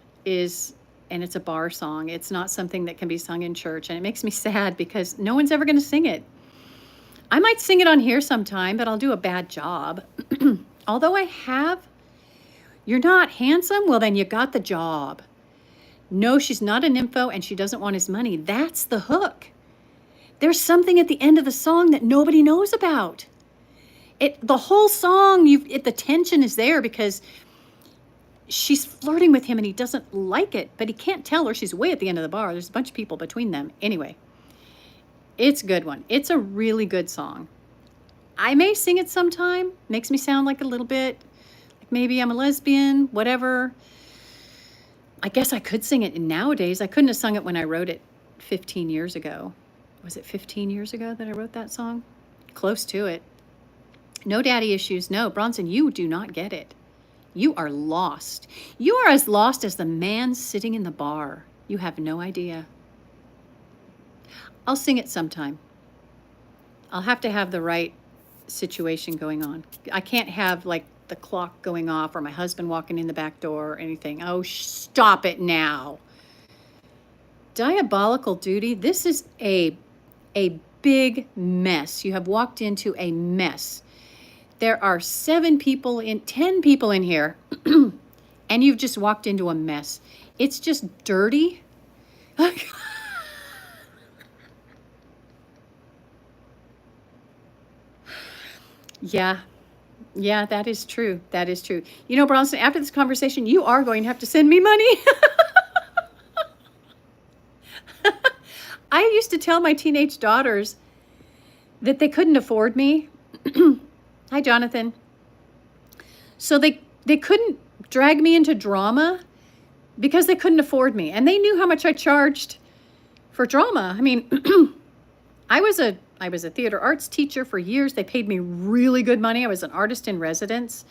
and it's a bar song. It's not something that can be sung in church. And it makes me sad because no one's ever going to sing it. I might sing it on here sometime, but I'll do a bad job. Although you're not handsome? Well, then you got the job. No, she's not an nympho and she doesn't want his money. That's the hook. There's something at the end of the song that nobody knows about. The whole song, the tension is there because she's flirting with him and he doesn't like it, but he can't tell her. She's way at the end of the bar. There's a bunch of people between them. Anyway, it's a good one. It's a really good song. I may sing it sometime. Makes me sound like a little bit, like maybe I'm a lesbian, whatever. I guess I could sing it nowadays. I couldn't have sung it when I wrote it 15 years ago. Was it 15 years ago that I wrote that song? Close to it. No daddy issues. No, Bronson, you do not get it. You are lost. You are as lost as the man sitting in the bar. You have no idea. I'll sing it sometime. I'll have to have the right situation going on. I can't have like the clock going off or my husband walking in the back door or anything. Oh, stop it now. Diabolical duty. This is a big mess. You have walked into a mess. There are 10 people in here, and you've just walked into a mess. It's just dirty. Yeah, that is true. That is true. You know, Bronson, after this conversation, you are going to have to send me money. I used to tell my teenage daughters that they couldn't afford me. Hi, Jonathan. So they couldn't drag me into drama because they couldn't afford me. And they knew how much I charged for drama. I mean, I was a theater arts teacher for years. They paid me really good money. I was an artist in residence,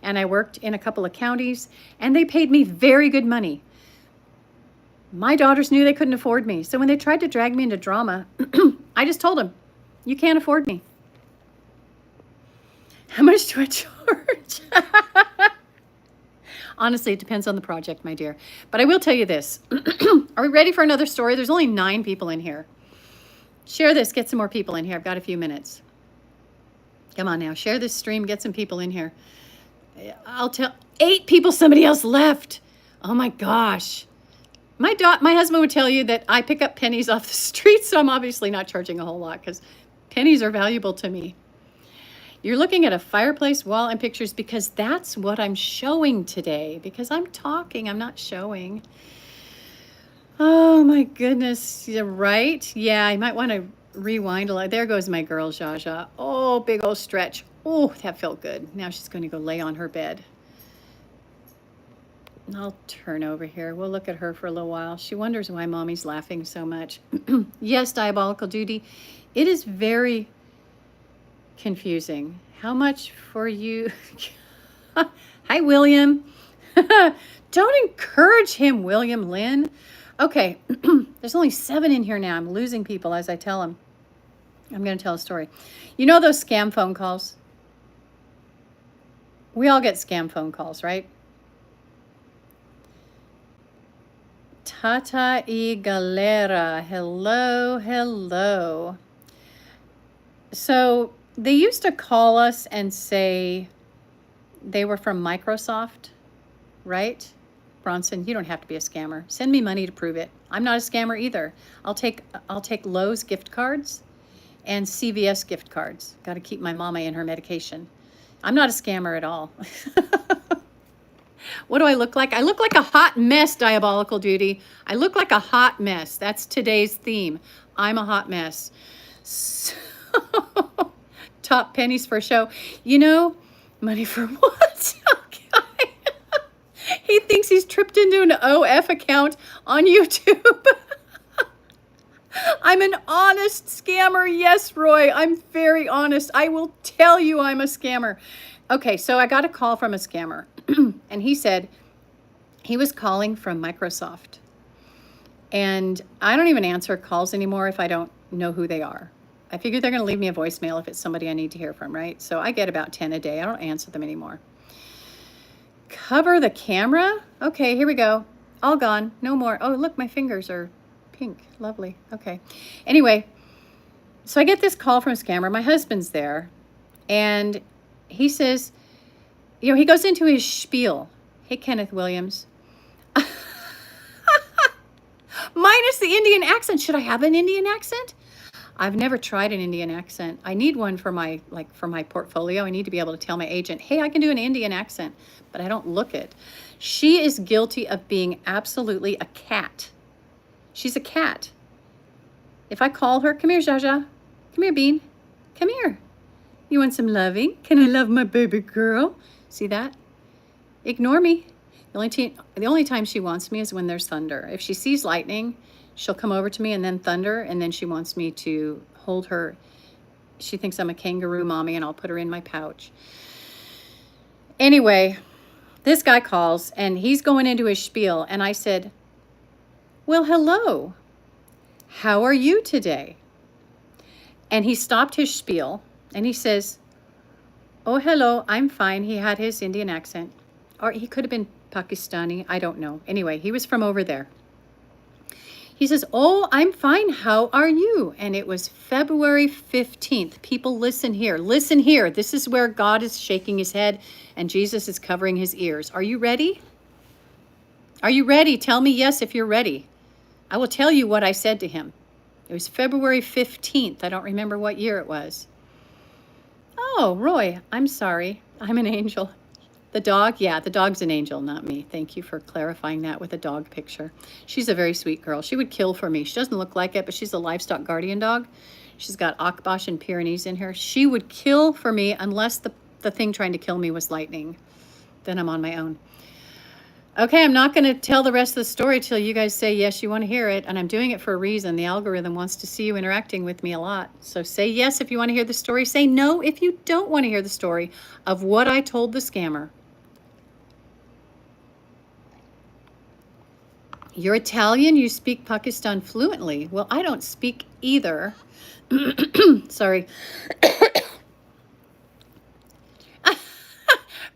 and I worked in a couple of counties, and they paid me very good money. My daughters knew they couldn't afford me. So when they tried to drag me into drama, I just told them, you can't afford me. How much do I charge? Honestly, it depends on the project, my dear. But I will tell you this. Are we ready for another story? There's only 9 people in here. Share this. Get some more people in here. I've got a few minutes. Come on now. Share this stream. Get some people in here. I'll tell 8 people. Somebody else left. Oh, my gosh. My husband would tell you that I pick up pennies off the street, so I'm obviously not charging a whole lot because pennies are valuable to me. You're looking at a fireplace, wall, and pictures because that's what I'm showing today. Because I'm talking, I'm not showing. Oh my goodness, you're right. Yeah, I might want to rewind a lot. There goes my girl, Jaja. Oh, big old stretch. Oh, that felt good. Now she's going to go lay on her bed. I'll turn over here. We'll look at her for a little while. She wonders why Mommy's laughing so much. Yes, Diabolical Duty. It is very confusing. How much for you? Hi, William. Don't encourage him, William Lynn. Okay, there's only 7 in here now. I'm losing people as I tell them. I'm going to tell a story. You know those scam phone calls? We all get scam phone calls, right? Tata y Galera. Hello, hello. So they used to call us and say they were from Microsoft, right? Bronson, you don't have to be a scammer. Send me money to prove it. I'm not a scammer either. I'll take Lowe's gift cards and CVS gift cards. Got to keep my mama in her medication. I'm not a scammer at all. What do I look like? I look like a hot mess, Diabolical Duty. I look like a hot mess. That's today's theme. I'm a hot mess. So, top pennies for a show. You know, money for what? Okay. He thinks he's tripped into an OF account on YouTube. I'm an honest scammer. Yes, Roy, I'm very honest. I will tell you I'm a scammer. Okay, so I got a call from a scammer, and he said he was calling from Microsoft. And I don't even answer calls anymore if I don't know who they are. I figure they're going to leave me a voicemail if it's somebody I need to hear from, right? So I get about 10 a day. I don't answer them anymore. Cover the camera? Okay, here we go. All gone. No more. Oh, look, my fingers are pink. Lovely. Okay. Anyway, so I get this call from a scammer. My husband's there, and he says, you know, he goes into his spiel. Hey, Kenneth Williams. Minus the Indian accent. Should I have an Indian accent? I've never tried an Indian accent. I need one for my portfolio. I need to be able to tell my agent, hey, I can do an Indian accent, but I don't look it. She is guilty of being absolutely a cat. She's a cat. If I call her, come here, Jaja. Come here, Bean. Come here. You want some loving? Can I love my baby girl? See that? Ignore me. The only time she wants me is when there's thunder. If she sees lightning, she'll come over to me, and then thunder, and then she wants me to hold her. She thinks I'm a kangaroo mommy, and I'll put her in my pouch. Anyway, this guy calls, and he's going into his spiel, and I said, well, hello. How are you today? And he stopped his spiel, and he says, oh, hello, I'm fine. He had his Indian accent. Or he could have been Pakistani. I don't know. Anyway, he was from over there. He says, oh, I'm fine. How are you? And it was February 15th. People, listen here. Listen here. This is where God is shaking his head and Jesus is covering his ears. Are you ready? Are you ready? Tell me yes if you're ready. I will tell you what I said to him. It was February 15th. I don't remember what year it was. Oh, Roy, I'm sorry. I'm an angel. The dog? Yeah, the dog's an angel, not me. Thank you for clarifying that with a dog picture. She's a very sweet girl. She would kill for me. She doesn't look like it, but she's a livestock guardian dog. She's got Akbash and Pyrenees in her. She would kill for me unless the thing trying to kill me was lightning. Then I'm on my own. Okay, I'm not going to tell the rest of the story till you guys say yes, you want to hear it. And I'm doing it for a reason. The algorithm wants to see you interacting with me a lot. So say yes if you want to hear the story. Say no if you don't want to hear the story of what I told the scammer. You're Italian, you speak Pakistan fluently. Well, I don't speak either. Sorry.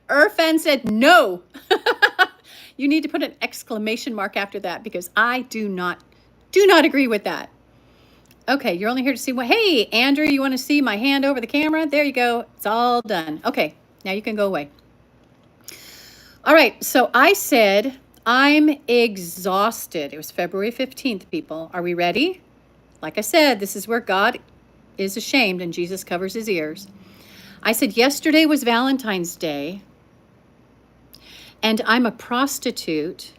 Irfan said no. You need to put an exclamation mark after that because I do not agree with that. Okay, you're only here to see what, hey, Andrew, you want to see my hand over the camera? There you go. It's all done. Okay, now you can go away. All right, so I said, I'm exhausted. It was February 15th, people. Are we ready? Like I said, this is where God is ashamed and Jesus covers his ears. I said, yesterday was Valentine's Day, and I'm a prostitute.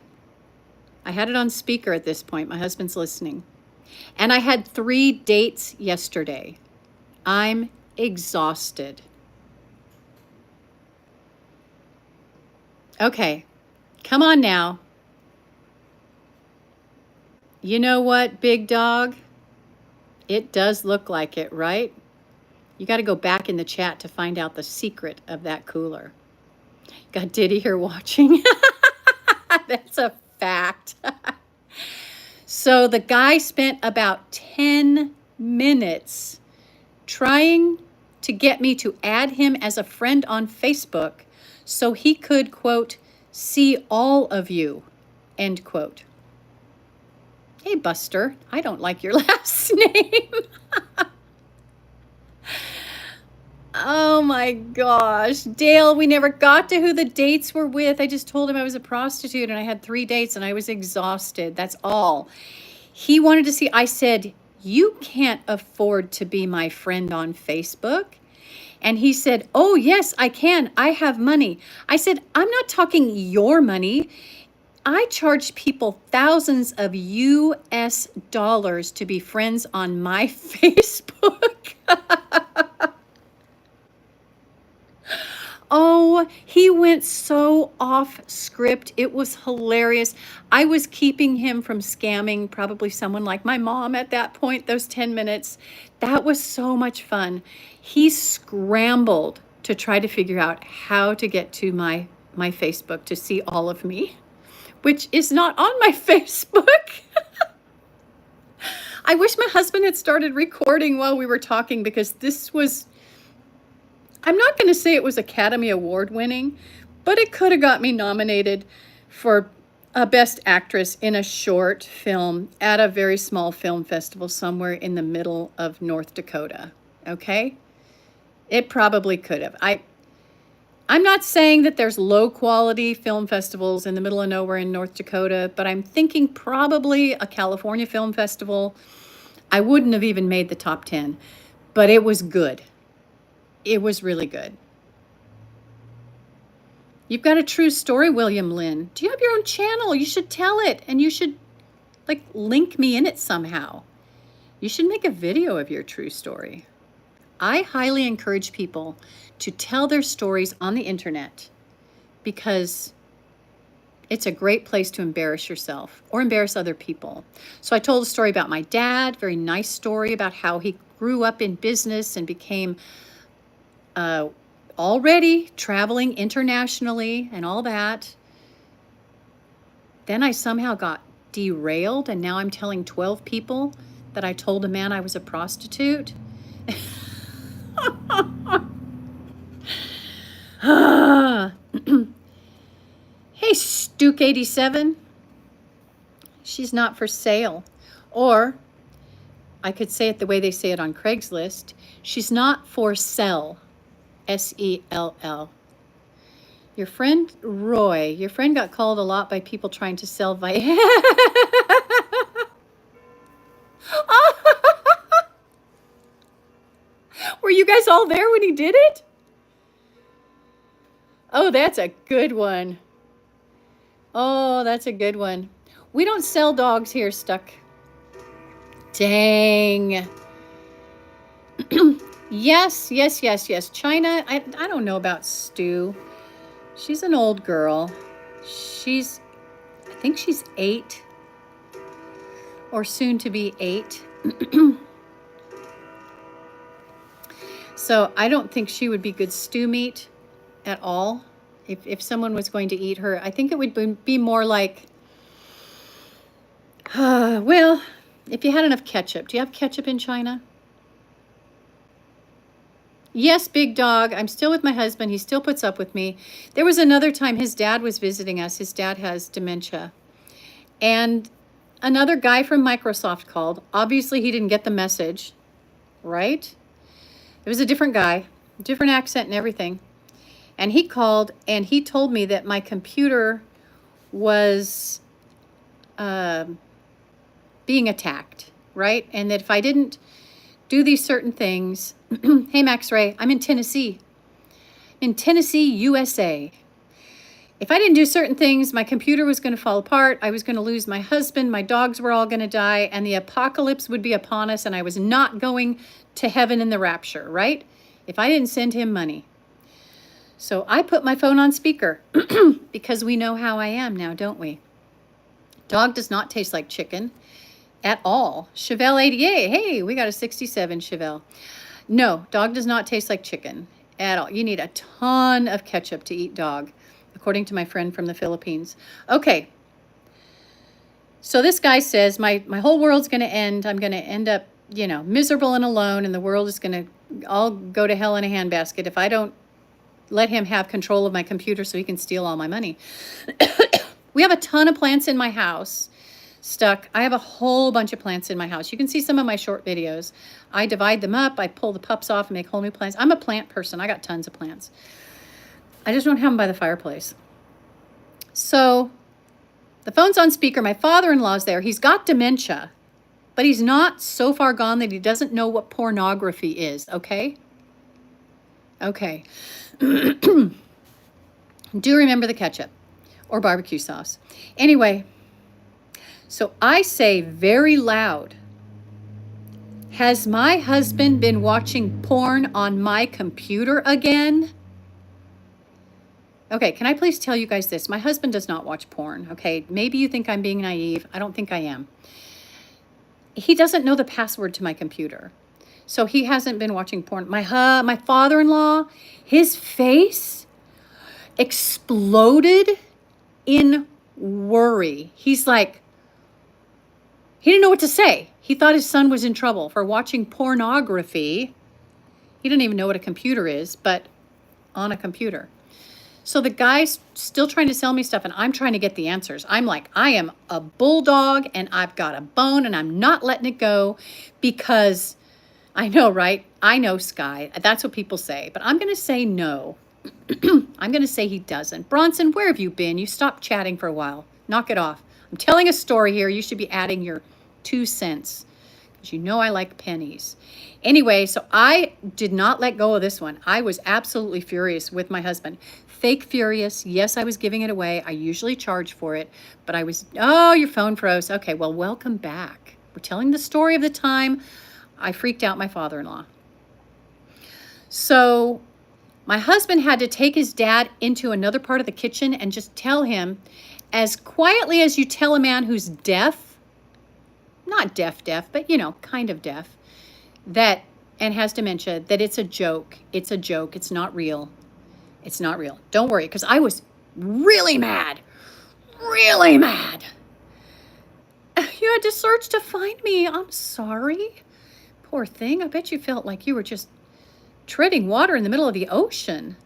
I had it on speaker at this point. My husband's listening. And I had 3 dates yesterday. I'm exhausted. Okay, come on now. You know what, big dog? It does look like it, right? You got to go back in the chat to find out the secret of that cooler. Got Diddy here watching. That's a fact. So the guy spent about 10 minutes trying to get me to add him as a friend on Facebook so he could, quote, see all of you, end quote. Hey, Buster, I don't like your last name. Oh my gosh. Dale, we never got to who the dates were with. I just told him I was a prostitute and I had 3 dates and I was exhausted. That's all. He wanted to see, I said, you can't afford to be my friend on Facebook. And he said, oh, yes, I can. I have money. I said, I'm not talking your money. I charge people thousands of US dollars to be friends on my Facebook. Oh, he went so off script. It was hilarious. I was keeping him from scamming probably someone like my mom at that point, those 10 minutes. That was so much fun. He scrambled to try to figure out how to get to my Facebook to see all of me, which is not on my Facebook. I wish my husband had started recording while we were talking because this was, I'm not going to say it was Academy Award winning, but it could have got me nominated for a Best Actress in a short film at a very small film festival somewhere in the middle of North Dakota. Okay? It probably could have. I'm not saying that there's low quality film festivals in the middle of nowhere in North Dakota, but I'm thinking probably a California film festival. I wouldn't have even made the top 10, but it was good. It was really good. You've got a true story, William Lynn. Do you have your own channel? You should tell it, and you should like link me in it somehow. You should make a video of your true story. I highly encourage people to tell their stories on the internet because it's a great place to embarrass yourself or embarrass other people. So I told a story about my dad, very nice story about how he grew up in business and became already traveling internationally and all that. Then I somehow got derailed and now I'm telling 12 people that I told a man I was a prostitute. Hey, Stuke87. She's not for sale. Or I could say it the way they say it on Craigslist. She's not for sell. S-E-L-L. Your friend Roy, your friend got called a lot by people trying to sell Were you guys all there when he did it? Oh, that's a good one. Oh, that's a good one. We don't sell dogs here, Stuck. Dang. Yes. China, I don't know about Stu. She's an old girl. I think she's 8 or soon to be 8. So I don't think she would be good stew meat at all. If someone was going to eat her, I think it would be more like, well, if you had enough ketchup. Do you have ketchup in China? Yes, big dog. I'm still with my husband. He still puts up with me. There was another time his dad was visiting us. His dad has dementia. And another guy from Microsoft called. Obviously, he didn't get the message, right? It was a different guy, different accent and everything. And he called and he told me that my computer was being attacked, right? And that if I didn't do these certain things, hey, Max Ray, I'm in Tennessee. In Tennessee, USA. If I didn't do certain things, my computer was going to fall apart. I was going to lose my husband. My dogs were all going to die, and the apocalypse would be upon us, and I was not going to heaven in the rapture, right? If I didn't send him money. So I put my phone on speaker because we know how I am now, don't we? Dog does not taste like chicken at all. Chevelle 88. Hey, we got a 67 Chevelle. No, dog does not taste like chicken at all. You need a ton of ketchup to eat dog, according to my friend from the Philippines. Okay. So this guy says, my whole world's going to end. I'm going to end up, miserable and alone, and the world is going to all go to hell in a handbasket if I don't let him have control of my computer so he can steal all my money. We have a ton of plants in my house stuck. I have a whole bunch of plants in my house. You can see some of my short videos. I divide them up. I pull the pups off and make whole new plants. I'm a plant person. I got tons of plants. I just don't have them by the fireplace. So the phone's on speaker. My father-in-law's there. He's got dementia, but he's not so far gone that he doesn't know what pornography is, okay? Okay. Do remember the ketchup or barbecue sauce. Anyway, so I say very loud, has my husband been watching porn on my computer again? Okay, can I please tell you guys this? My husband does not watch porn, okay? Maybe you think I'm being naive. I don't think I am. He doesn't know the password to my computer. So he hasn't been watching porn. My father-in-law, his face exploded in worry. He's like, he didn't know what to say. He thought his son was in trouble for watching pornography. He didn't even know what a computer is, but on a computer. So the guy's still trying to sell me stuff, and I'm trying to get the answers. I'm like, I am a bulldog, and I've got a bone, and I'm not letting it go because I know, right? I know, Sky. That's what people say. But I'm going to say no. I'm going to say he doesn't. Bronson, where have you been? You stopped chatting for a while. Knock it off. I'm telling a story here. You should be adding your 2 cents because you know I like pennies. Anyway, so I did not let go of this one. I was absolutely furious with my husband. Fake furious. Yes, I was giving it away. I usually charge for it, but I was, oh, your phone froze. Okay, well, welcome back. We're telling the story of the time I freaked out my father-in-law. So my husband had to take his dad into another part of the kitchen and just tell him, as quietly as you tell a man who's deaf, not deaf, but, kind of deaf, that, and has dementia, that it's a joke. It's a joke. It's not real. It's not real. Don't worry, because I was really mad. Really mad. You had to search to find me. I'm sorry. Poor thing. I bet you felt like you were just treading water in the middle of the ocean.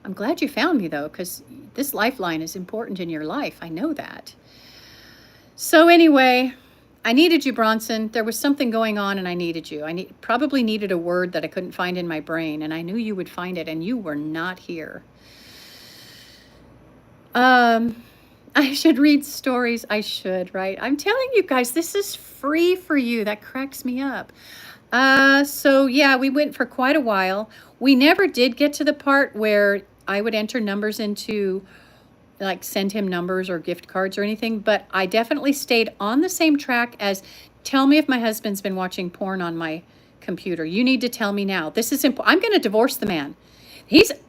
I'm glad you found me, though, because this lifeline is important in your life. I know that. So anyway, I needed you, Bronson. There was something going on, and I needed you. I probably needed a word that I couldn't find in my brain, and I knew you would find it, and you were not here. I should read stories. I should, right? I'm telling you guys, this is free for you. That cracks me up. So yeah, we went for quite a while. We never did get to the part where I would enter numbers into, like, send him numbers or gift cards or anything, but I definitely stayed on the same track as, tell me if my husband's been watching porn on my computer. You need to tell me now. This is important. I'm going to divorce the man.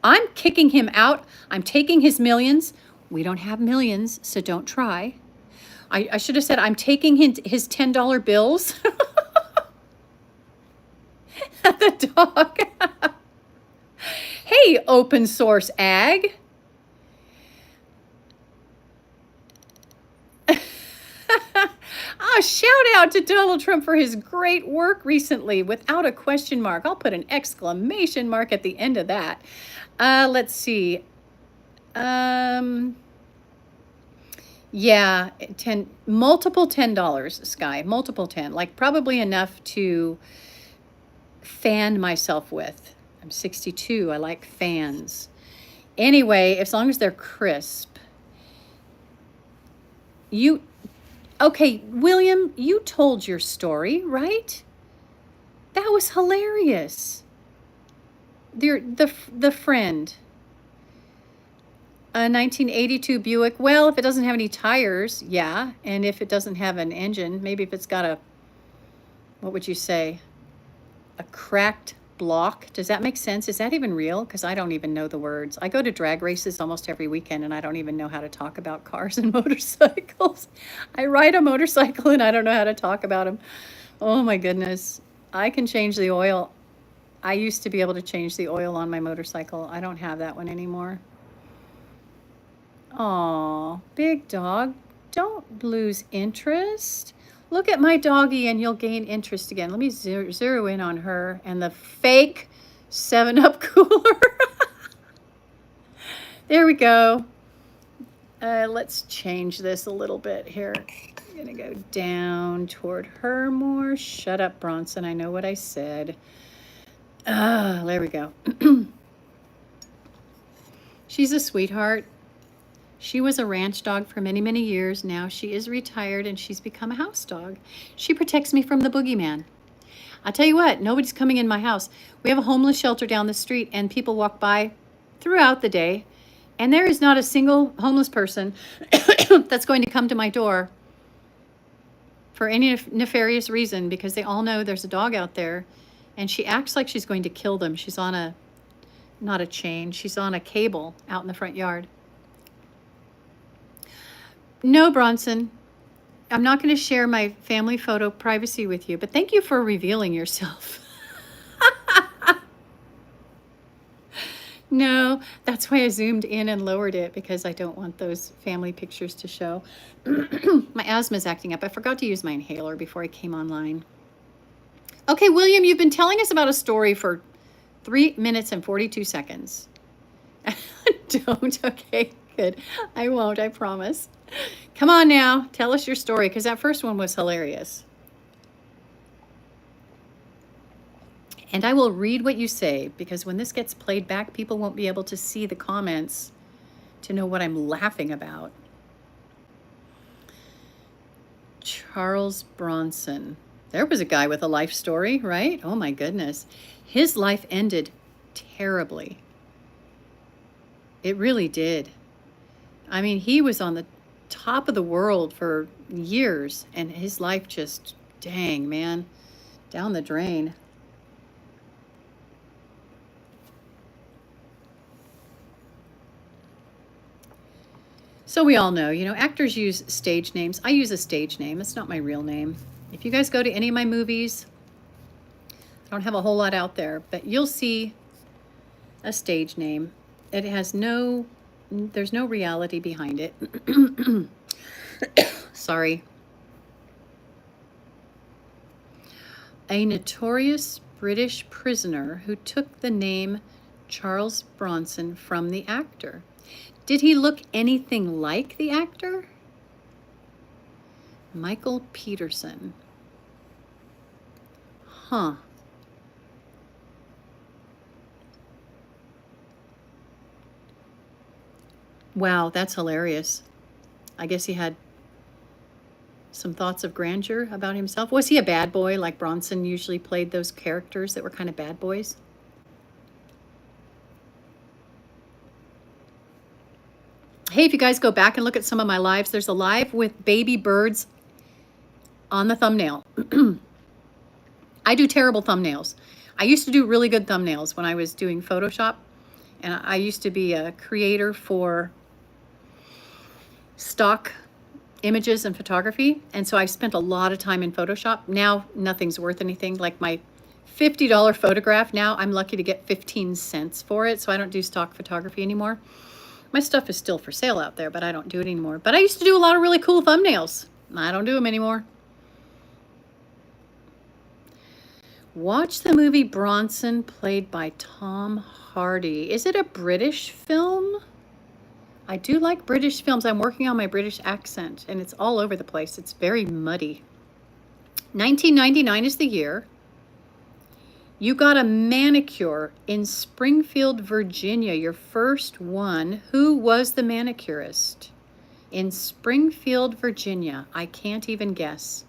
I'm kicking him out. I'm taking his millions. We don't have millions, so don't try. I should have said I'm taking his $10 bills. The dog. Hey, open source ag. Shout out to Donald Trump for his great work recently, without a question mark. I'll put an exclamation mark at the end of that. Let's see. Yeah, multiple $10, Sky, multiple 10, like probably enough to fan myself with. I'm 62. I like fans. Anyway, as long as they're crisp. Okay, William, you told your story, right? That was hilarious. The friend. A 1982 Buick. Well, if it doesn't have any tires, yeah. And if it doesn't have an engine, maybe if it's got a, what would you say? A cracked block. Does that make sense? Is that even real? Because I don't even know the words. I go to drag races almost every weekend and I don't even know how to talk about cars and motorcycles. I ride a motorcycle and I don't know how to talk about them. Oh my goodness. I can change the oil. I used to be able to change the oil on my motorcycle. I don't have that one anymore. Aw, big dog, don't lose interest. Look at my doggie and you'll gain interest again. Let me zero in on her and the fake 7-Up cooler. There we go. Let's change this a little bit here. I'm gonna go down toward her more. Shut up, Bronson. I know what I said. There we go. She's a sweetheart. She was a ranch dog for many, many years. Now she is retired and she's become a house dog. She protects me from the boogeyman. I'll tell you what, nobody's coming in my house. We have a homeless shelter down the street and people walk by throughout the day and there is not a single homeless person that's going to come to my door for any nefarious reason because they all know there's a dog out there and she acts like she's going to kill them. She's on a, not a chain, she's on a cable out in the front yard. No, Bronson, I'm not going to share my family photo privacy with you, but thank you for revealing yourself. No, that's why I zoomed in and lowered it because I don't want those family pictures to show. My asthma's acting up. I forgot to use my inhaler before I came online. Okay, William, you've been telling us about a story for 3 minutes and 42 seconds. Don't, okay, good. I won't, I promise. Come on now, tell us your story, because that first one was hilarious. And I will read what you say, because when this gets played back, people won't be able to see the comments to know what I'm laughing about. Charles Bronson. There was a guy with a life story, right? Oh my goodness. His life ended terribly. It really did. I mean, he was on the top of the world for years and his life just, dang, man, down the drain. So we all know, actors use stage names. I use a stage name. It's not my real name. If you guys go to any of my movies, I don't have a whole lot out there, but you'll see a stage name. It has there's no reality behind it. Sorry. A notorious British prisoner who took the name Charles Bronson from the actor. Did he look anything like the actor? Michael Peterson. Huh. Wow, that's hilarious. I guess he had some thoughts of grandeur about himself. Was he a bad boy like Bronson usually played those characters that were kind of bad boys? Hey, if you guys go back and look at some of my lives, there's a live with baby birds on the thumbnail. I do terrible thumbnails. I used to do really good thumbnails when I was doing Photoshop, and I used to be a creator for stock images and photography, and so I spent a lot of time in Photoshop. Now nothing's worth anything. Like my $50 photograph, now I'm lucky to get 15 cents for it, so I don't do stock photography anymore. My stuff is still for sale out there, but I don't do it anymore. But I used to do a lot of really cool thumbnails. I don't do them anymore. Watch the movie Bronson, played by Tom Hardy. Is it a British film? I do like British films. I'm working on my British accent, and it's all over the place. It's very muddy. 1999 is the year. You got a manicure in Springfield, Virginia, your first one. Who was the manicurist? In Springfield, Virginia. I can't even guess.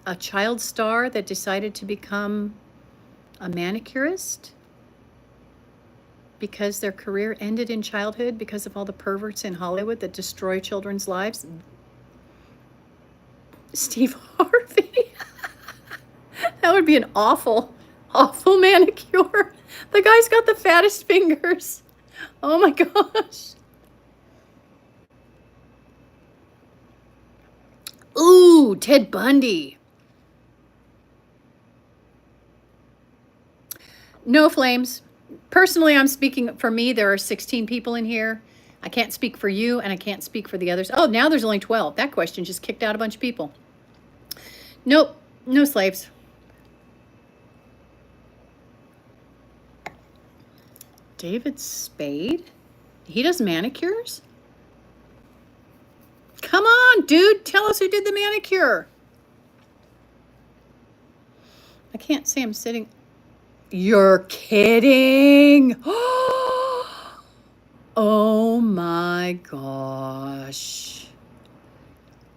A child star that decided to become a manicurist? because their career ended in childhood because of all the perverts in Hollywood that destroy children's lives? Steve Harvey. That would be an awful, awful manicure. The guy's got the fattest fingers. Oh my gosh. Ooh, Ted Bundy. No flames. Personally, I'm speaking for me. There are 16 people in here. I can't speak for you, and I can't speak for the others. Oh, now there's only 12. That question just kicked out a bunch of people. Nope, no slaves. David Spade? He does manicures? Come on, dude. Tell us who did the manicure. I can't see him sitting. You're kidding. Oh my gosh.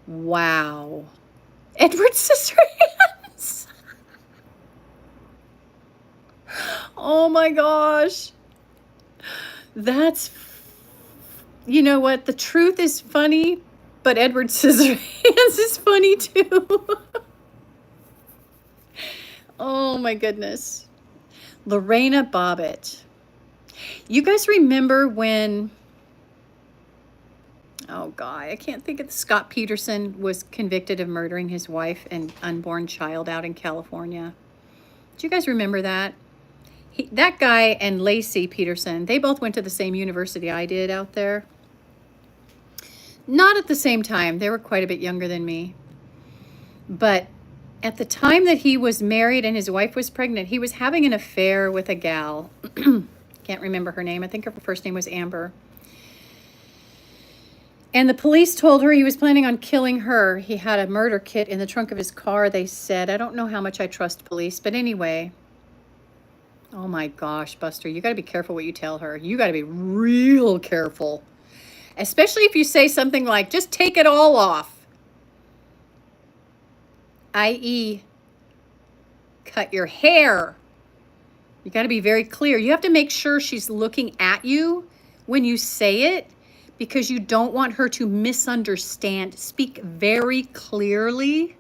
Wow. Edward Scissorhands. Oh my gosh. That's, you know what? The truth is funny, but Edward Scissorhands is funny too. Oh my goodness. Lorena Bobbitt. You guys remember when, oh God, I can't think of, Scott Peterson was convicted of murdering his wife and unborn child out in California. Do you guys remember that? That guy and Lacey Peterson, they both went to the same university I did out there. Not at the same time. They were quite a bit younger than me. But at the time that he was married and his wife was pregnant, he was having an affair with a gal. Can't remember her name. I think her first name was Amber. And the police told her he was planning on killing her. He had a murder kit in the trunk of his car, they said. I don't know how much I trust police, but anyway. Oh my gosh, Buster, you got to be careful what you tell her. You got to be real careful. Especially if you say something like, just take it all off. i.e., cut your hair. You got to be very clear. You have to make sure she's looking at you when you say it, because you don't want her to misunderstand. Speak very clearly.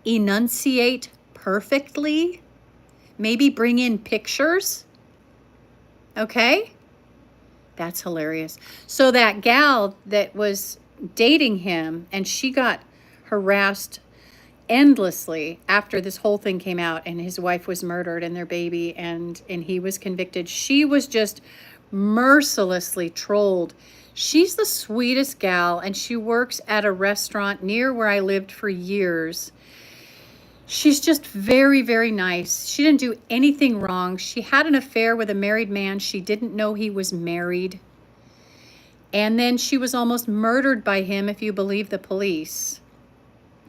Enunciate perfectly. Maybe bring in pictures. Okay? That's hilarious. So that gal that was dating him, and she got harassed endlessly after this whole thing came out, and his wife was murdered and their baby, and he was convicted. She was just mercilessly trolled. She's the sweetest gal, and she works at a restaurant near where I lived for years. She's just very, very nice. She didn't do anything wrong. She had an affair with a married man. She didn't know he was married. And then she was almost murdered by him, if you believe the police.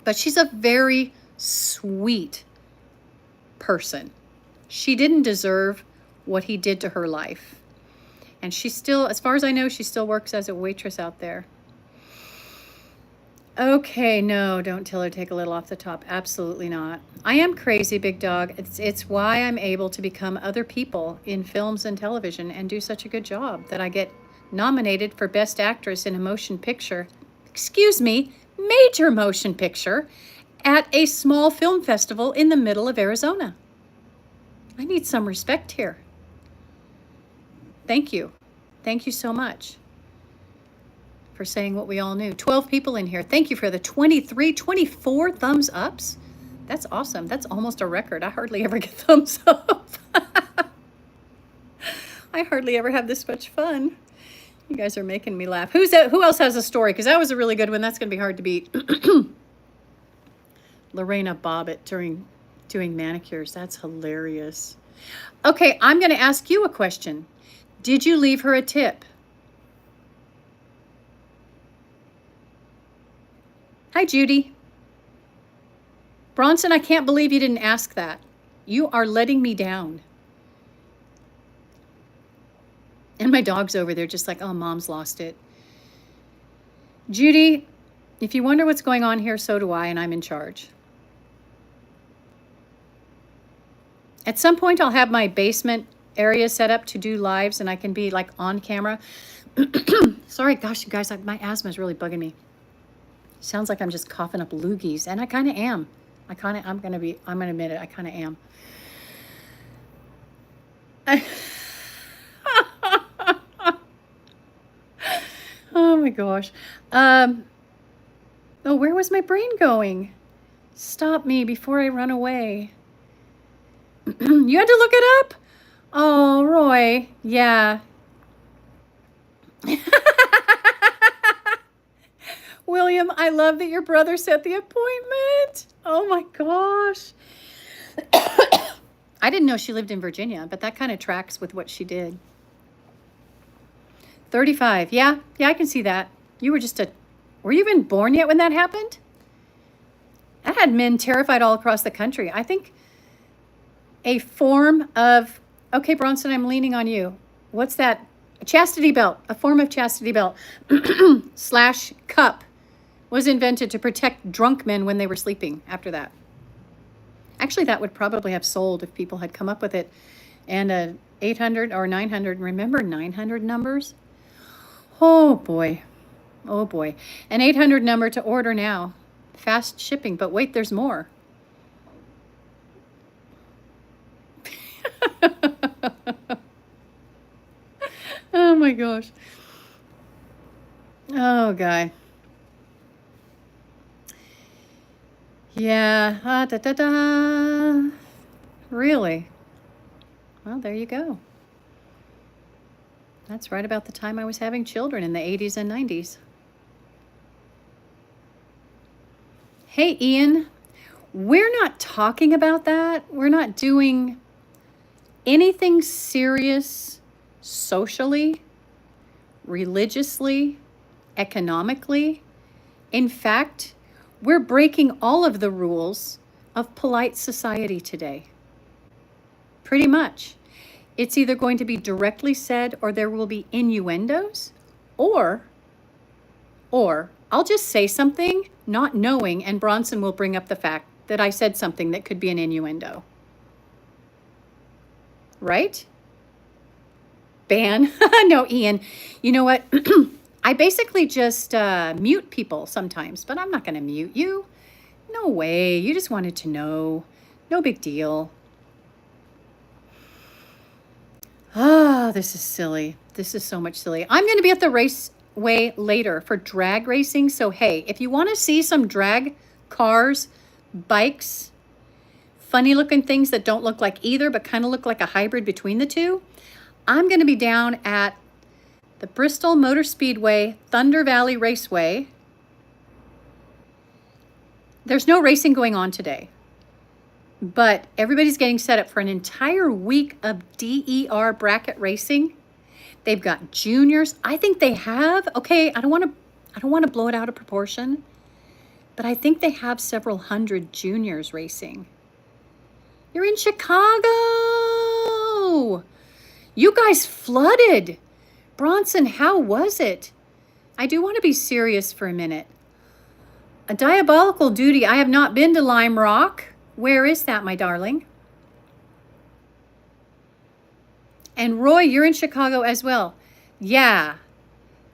But she's a very sweet person. She didn't deserve what he did to her life. And she still, as far as I know, she still works as a waitress out there. Okay, no, don't tell her to take a little off the top. Absolutely not. I am crazy, big dog. It's why I'm able to become other people in films and television and do such a good job that I get nominated for Best Actress in a Motion Picture. Excuse me, major motion picture at a small film festival in the middle of Arizona. I need some respect here. Thank you. Thank you so much for saying what we all knew. 12 people in here. Thank you for the 23, 24 thumbs ups. That's awesome. That's almost a record. I hardly ever get thumbs up. I hardly ever have this much fun. You guys are making me laugh. Who else has a story? Because that was a really good one. That's going to be hard to beat. Lorena Bobbitt doing manicures. That's hilarious. Okay, I'm going to ask you a question. Did you leave her a tip? Hi, Judy. Bronson, I can't believe you didn't ask that. You are letting me down. And my dog's over there just like, oh, mom's lost it. Judy, if you wonder what's going on here, so do I, and I'm in charge. At some point, I'll have my basement area set up to do lives and I can be like on camera. Sorry, gosh, you guys, my asthma is really bugging me. Sounds like I'm just coughing up loogies, and I kind of am. I'm gonna admit it, I kind of am. Oh my gosh. Oh, where was my brain going? Stop me before I run away. You had to look it up? Oh, Roy. Yeah. William, I love that your brother set the appointment. Oh my gosh. I didn't know she lived in Virginia, but that kind of tracks with what she did. 35. Yeah, I can see that. You were were you even born yet when that happened? That had men terrified all across the country. I think a form of, okay, Bronson, I'm leaning on you. What's that? A chastity belt, a form of chastity belt / cup was invented to protect drunk men when they were sleeping after that. Actually, that would probably have sold if people had come up with it. And a 800 or 900, remember 900 numbers? Oh boy. Oh boy. An 800 number to order now. Fast shipping, but wait, there's more. Oh my gosh. Oh, guy. Yeah. Really? Well, there you go. That's right about the time I was having children in the 80s and 90s. Hey, Ian, we're not talking about that. We're not doing anything serious socially, religiously, economically. In fact, we're breaking all of the rules of polite society today. Pretty much. It's either going to be directly said or there will be innuendos, or I'll just say something not knowing and Bronson will bring up the fact that I said something that could be an innuendo. Right? Ban. No, Ian, you know what? I basically just mute people sometimes, but I'm not going to mute you. No way. You just wanted to know. No big deal. Ah, this is silly. This is so much silly. I'm going to be at the raceway later for drag racing. So, hey, if you want to see some drag cars, bikes, funny looking things that don't look like either, but kind of look like a hybrid between the two, I'm going to be down at the Bristol Motor Speedway, Thunder Valley Raceway. There's no racing going on today, but everybody's getting set up for an entire week of DER bracket racing. They've got juniors. I think they have, okay, I don't want to blow it out of proportion, but I think they have several hundred juniors racing. You're in Chicago. You guys flooded. Bronson, how was it? I do want to be serious for a minute. A diabolical duty. I have not been to Lime Rock. Where is that, my darling? And Roy, you're in Chicago as well. Yeah,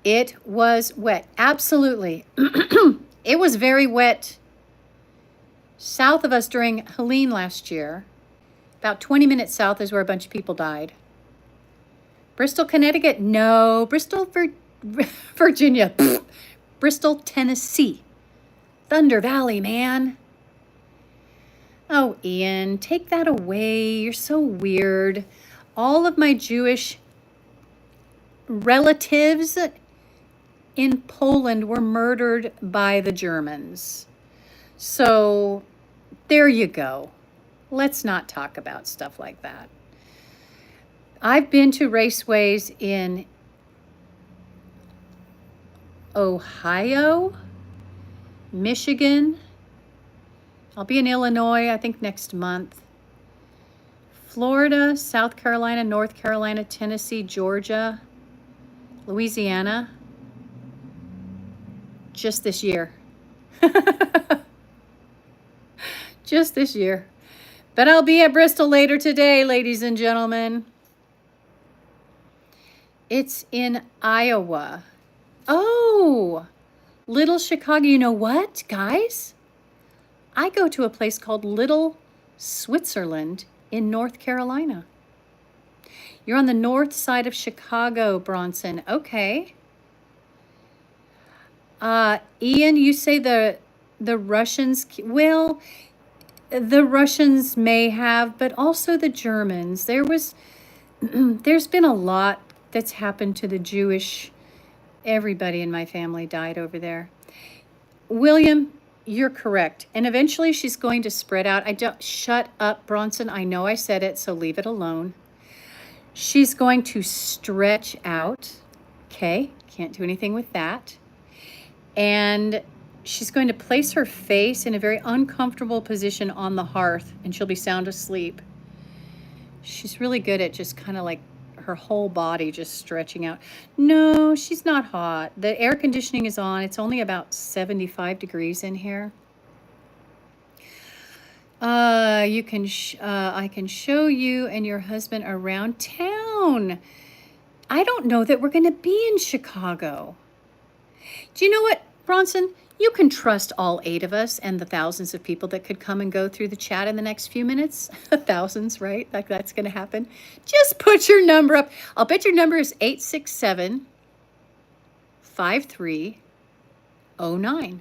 it was wet. Absolutely. It was very wet south of us during Helene last year. About 20 minutes south is where a bunch of people died. Bristol, Connecticut? No. Bristol, Virginia. Bristol, Tennessee. Thunder Valley, man. Oh, Ian, take that away. You're so weird. All of my Jewish relatives in Poland were murdered by the Germans. So there you go. Let's not talk about stuff like that. I've been to raceways in Ohio, Michigan. I'll be in Illinois, I think next month. Florida, South Carolina, North Carolina, Tennessee, Georgia, Louisiana. Just this year. Just this year. But I'll be at Bristol later today, ladies and gentlemen. It's in Iowa. Oh, Little Chicago. You know what, guys? I go to a place called Little Switzerland in North Carolina. You're on the north side of Chicago, Bronson. Okay. Ian, you say the Russians, well, the Russians may have, but also the Germans. There's been a lot that's happened to the Jewish. Everybody in my family died over there. William, you're correct. And eventually she's going to spread out. I don't, shut up, Bronson. I know I said it, so leave it alone. She's going to stretch out. Okay, can't do anything with that. And she's going to place her face in a very uncomfortable position on the hearth, and she'll be sound asleep. She's really good at just kind of like her whole body just stretching out. No, she's not hot. The air conditioning is on. It's only about 75 degrees in here. I can show you and your husband around town. I don't know that we're going to be in Chicago. Do you know what, Bronson? You can trust all 8 of us and the thousands of people that could come and go through the chat in the next few minutes. Thousands, right? Like that's going to happen. Just put your number up. I'll bet your number is 867-5309.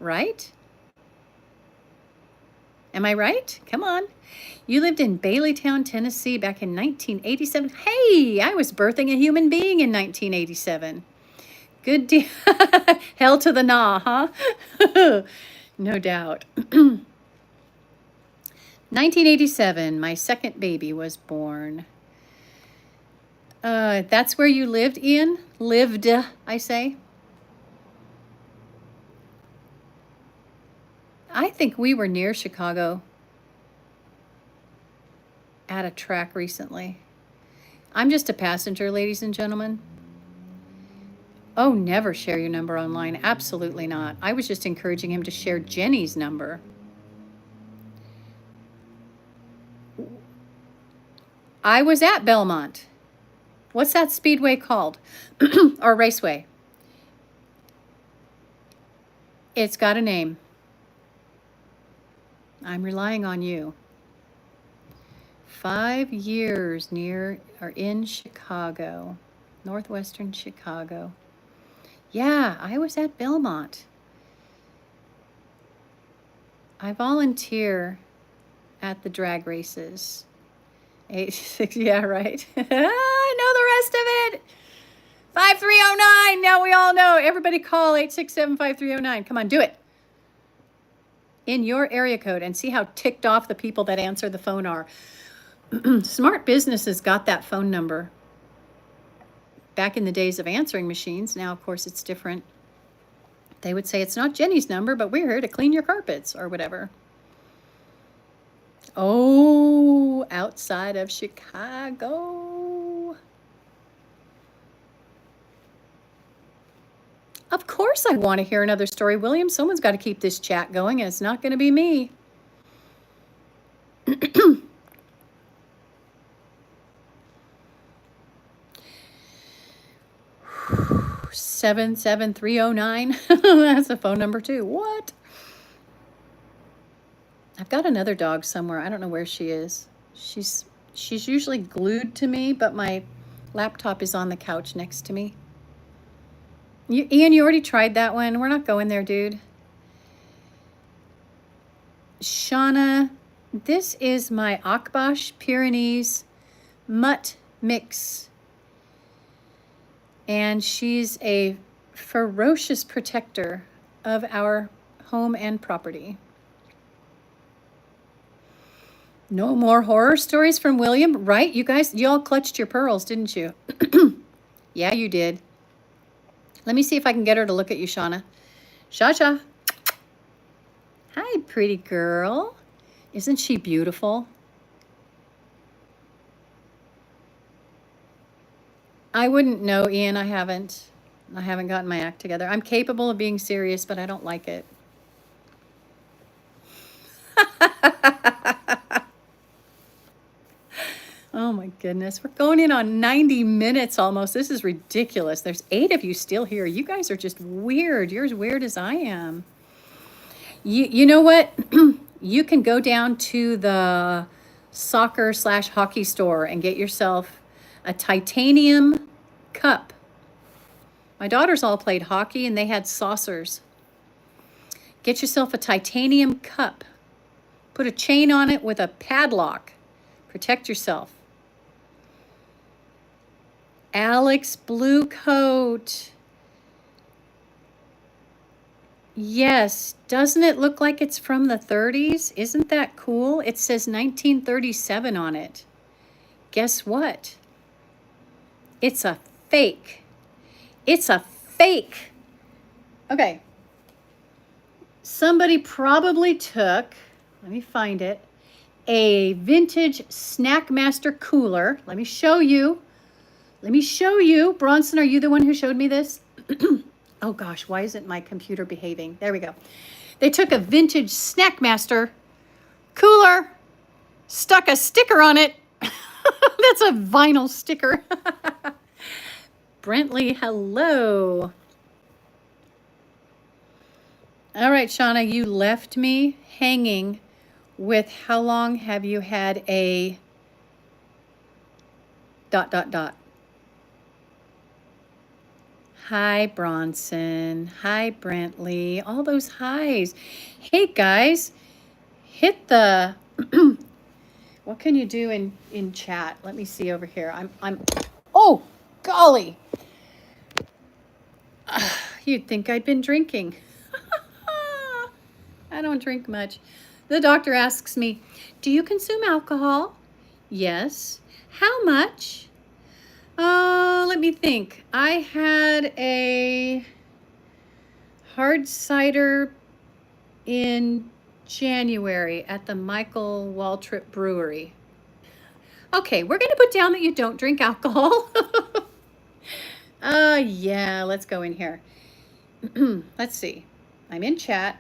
Right? Am I right? Come on. You lived in Baileytown, Tennessee back in 1987. Hey, I was birthing a human being in 1987. Good deal. Hell to the nah, huh? No doubt. 1987, my second baby was born. That's where you lived, Ian? Lived, I say. I think we were near Chicago at a track recently. I'm just a passenger, ladies and gentlemen. Oh, never share your number online. Absolutely not. I was just encouraging him to share Jenny's number. I was at Belmont. What's that speedway called? Or raceway? It's got a name. I'm relying on you. 5 years near or in Chicago, northwestern Chicago. Yeah, I was at Belmont. I volunteer at the drag races. 86, yeah, right. I know the rest of it. 5309. Now we all know. Everybody call 867-5309. Come on, do it. In your area code and see how ticked off the people that answer the phone are. Smart businesses got that phone number. Back in the days of answering machines, now of course it's different. They would say it's not Jenny's number, but we're here to clean your carpets or whatever. Oh, outside of Chicago. Of course I want to hear another story, William. Someone's got to keep this chat going, and it's not going to be me. 77309. That's a phone number too. What? I've got another dog somewhere. I don't know where she is. She's usually glued to me, but my laptop is on the couch next to me. Ian, you already tried that one. We're not going there, dude. Shauna, this is my Akbash Pyrenees mutt mix. And she's a ferocious protector of our home and property. No more horror stories from William, right? You guys, you all clutched your pearls, didn't you? Yeah, you did. Let me see if I can get her to look at you, Shauna. Shasha. Hi, pretty girl. Isn't she beautiful? I wouldn't know, Ian. I haven't gotten my act together. I'm capable of being serious, but I don't like it. Oh my goodness. goodness. We're going in on 90 minutes almost. This is ridiculous. There's 8 of you still here. You guys are just weird. You're as weird as I am. You know what? You can go down to the soccer/hockey store and get yourself a titanium cup. My daughters all played hockey and they had saucers. Get yourself a titanium cup. Put a chain on it with a padlock. Protect yourself. Alex Blue Coat. Yes, doesn't it look like it's from the 30s? Isn't that cool? It says 1937 on it. Guess what? It's a fake. It's a fake. Okay. Somebody probably took, let me find it, a vintage Snackmaster cooler. Let me show you. Let me show you. Bronson, are you the one who showed me this? Oh gosh, why isn't my computer behaving? There we go. They took a vintage Snackmaster cooler, stuck a sticker on it. That's a vinyl sticker. Brentley, hello. All right, Shauna, you left me hanging with how long have you had a ... Hi, Bronson. Hi, Brentley. All those highs. Hey, guys, hit the... What can you do in chat? Let me see over here. Oh, golly. You'd think I'd been drinking. I don't drink much. The doctor asks me, do you consume alcohol? Yes. How much? Let me think. I had a hard cider in January at the Michael Waltrip Brewery. Okay, we're going to put down that you don't drink alcohol. Yeah, let's go in here. Let's see. I'm in chat.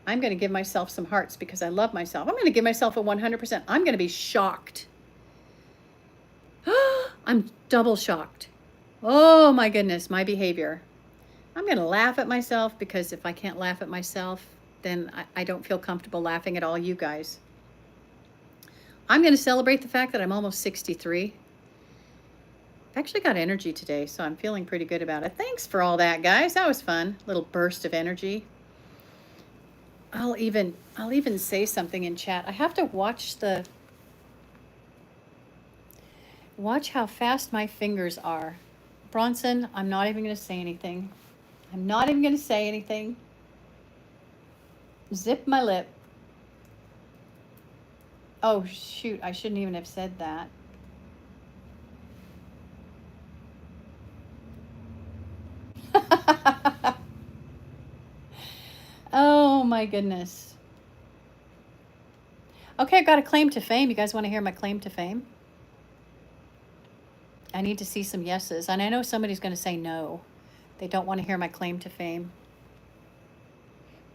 I'm going to give myself some hearts because I love myself. I'm going to give myself a 100%. I'm going to be shocked. I'm double shocked. Oh my goodness, my behavior. I'm going to laugh at myself because if I can't laugh at myself, then I don't feel comfortable laughing at all you guys. I'm going to celebrate the fact that I'm almost 63. I've actually got energy today, so I'm feeling pretty good about it. Thanks for all that, guys. That was fun. Little burst of energy. I'll even say something in chat. I have to watch how fast my fingers are. Bronson, I'm not even going to say anything. I'm not even going to say anything. Zip my lip. Oh, shoot. I shouldn't even have said that. Oh, my goodness. Okay, I've got a claim to fame. You guys want to hear my claim to fame? I need to see some yeses. And I know somebody's going to say no. They don't want to hear my claim to fame.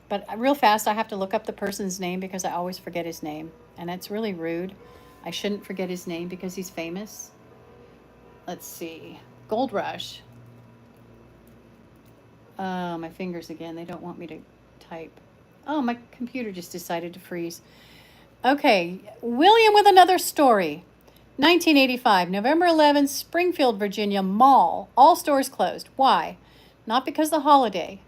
But real fast, I have to look up the person's name because I always forget his name. And it's really rude. I shouldn't forget his name because he's famous. Let's see. Gold Rush. My fingers again. They don't want me to type. Oh, my computer just decided to freeze. Okay. William with another story. 1985, November 11th, Springfield, Virginia, mall. All stores closed. Why? Not because of the holiday.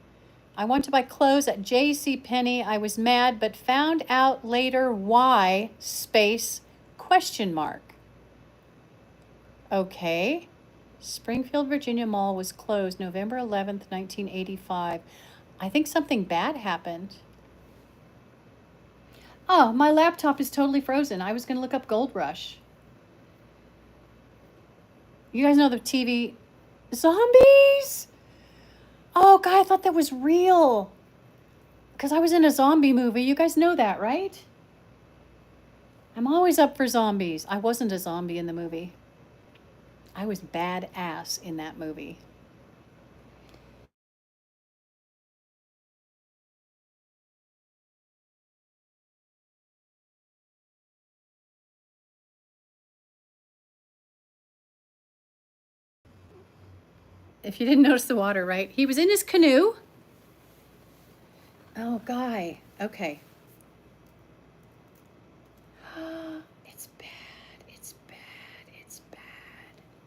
I went to buy clothes at JCPenney. I was mad, but found out later why, space, question mark. Okay. Springfield, Virginia mall was closed November 11th, 1985. I think something bad happened. Oh, my laptop is totally frozen. I was going to look up Gold Rush. You guys know the TV zombies? Oh, God, I thought that was real. Because I was in a zombie movie. You guys know that, right? I'm always up for zombies. I wasn't a zombie in the movie. I was badass in that movie. If you didn't notice the water, right? He was in his canoe. Oh, Guy. Okay. It's bad. It's bad. It's bad.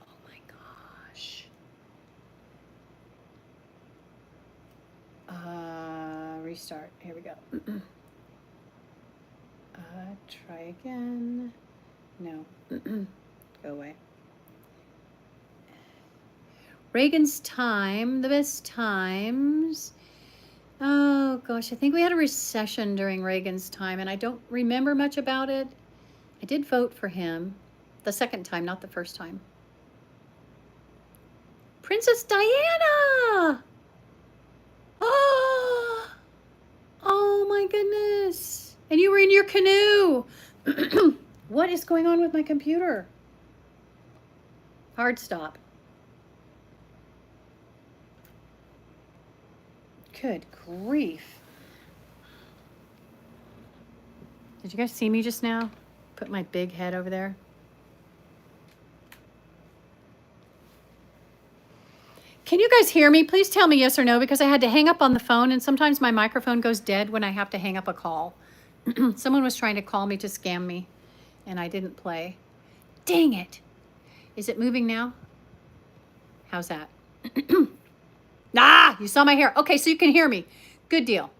Oh my gosh. Restart. Here we go. Try again. No. Go away. Reagan's time, the best times. Oh gosh, I think we had a recession during Reagan's time, and I don't remember much about it. I did vote for him the second time, not the first time. Princess Diana! Oh, oh my goodness. And you were in your canoe. What is going on with my computer? Hard stop. Good grief. Did you guys see me just now? Put my big head over there. Can you guys hear me? Please tell me yes or no, because I had to hang up on the phone, and sometimes my microphone goes dead when I have to hang up a call. Someone was trying to call me to scam me, and I didn't play. Dang it. Is it moving now? How's that? Ah, you saw my hair. Okay, so you can hear me. Good deal.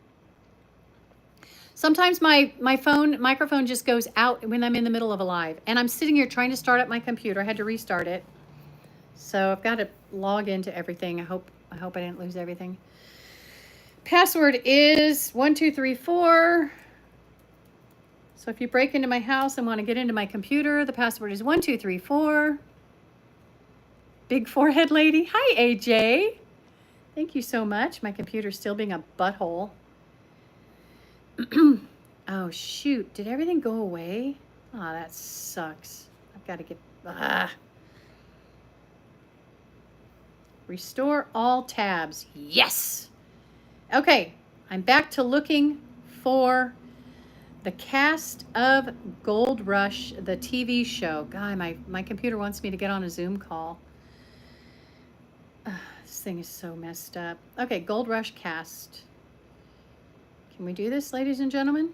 Sometimes my microphone just goes out when I'm in the middle of a live, and I'm sitting here trying to start up my computer. I had to restart it. So I've got to log into everything. I hope I didn't lose everything. Password is 1234. So if you break into my house and want to get into my computer, the password is 1234. Big forehead lady. Hi, AJ. Thank you so much. My computer's still being a butthole. Oh, shoot. Did everything go away? Oh, that sucks. I've got to get... Restore all tabs. Yes! Okay, I'm back to looking for the cast of Gold Rush, the TV show. God, my computer wants me to get on a Zoom call. This thing is so messed up. Okay, Gold Rush cast. Can we do this, ladies and gentlemen?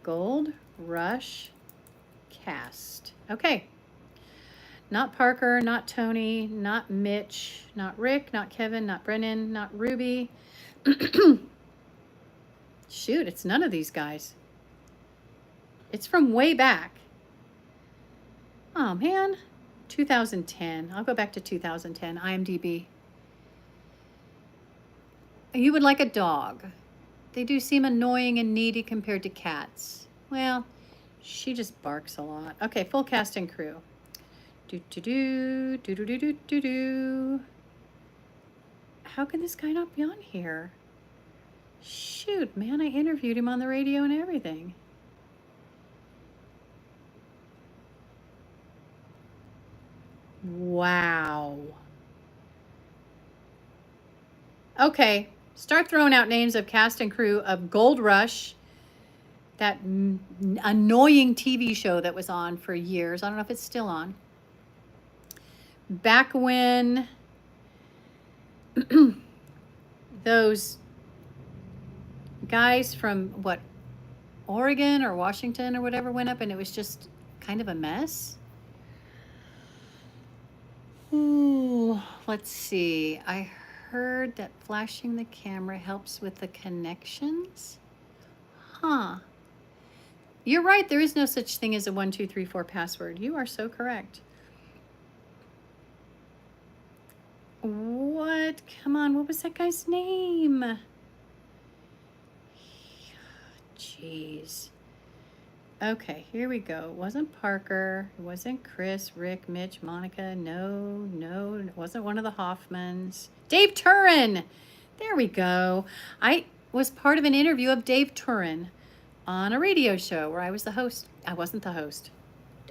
Gold Rush cast. Okay. Not Parker, not Tony, not Mitch, not Rick, not Kevin, not Brennan, not Ruby. Shoot, it's none of these guys. It's from way back. Oh, man. 2010. I'll go back to 2010, IMDb. You would like a dog. They do seem annoying and needy compared to cats. Well, she just barks a lot. Okay, full cast and crew. Do. How can this guy not be on here? Shoot, man, I interviewed him on the radio and everything. Wow. Okay, start throwing out names of cast and crew of Gold Rush, that annoying TV show that was on for years. I don't know if it's still on. Back when those guys from, what, Oregon or Washington or whatever went up, and it was just kind of a mess. Ooh, let's see. I heard that flashing the camera helps with the connections. Huh. You're right. There is no such thing as a 1, 2, 3, 4 password. You are so correct. What? Come on. What was that guy's name? Jeez. Okay, here we go. It wasn't Parker. It wasn't Chris, Rick, Mitch, Monica. No, it wasn't one of the Hoffmans. Dave Turin. There we go. I was part of an interview of Dave Turin on a radio show where I was the host. I wasn't the host.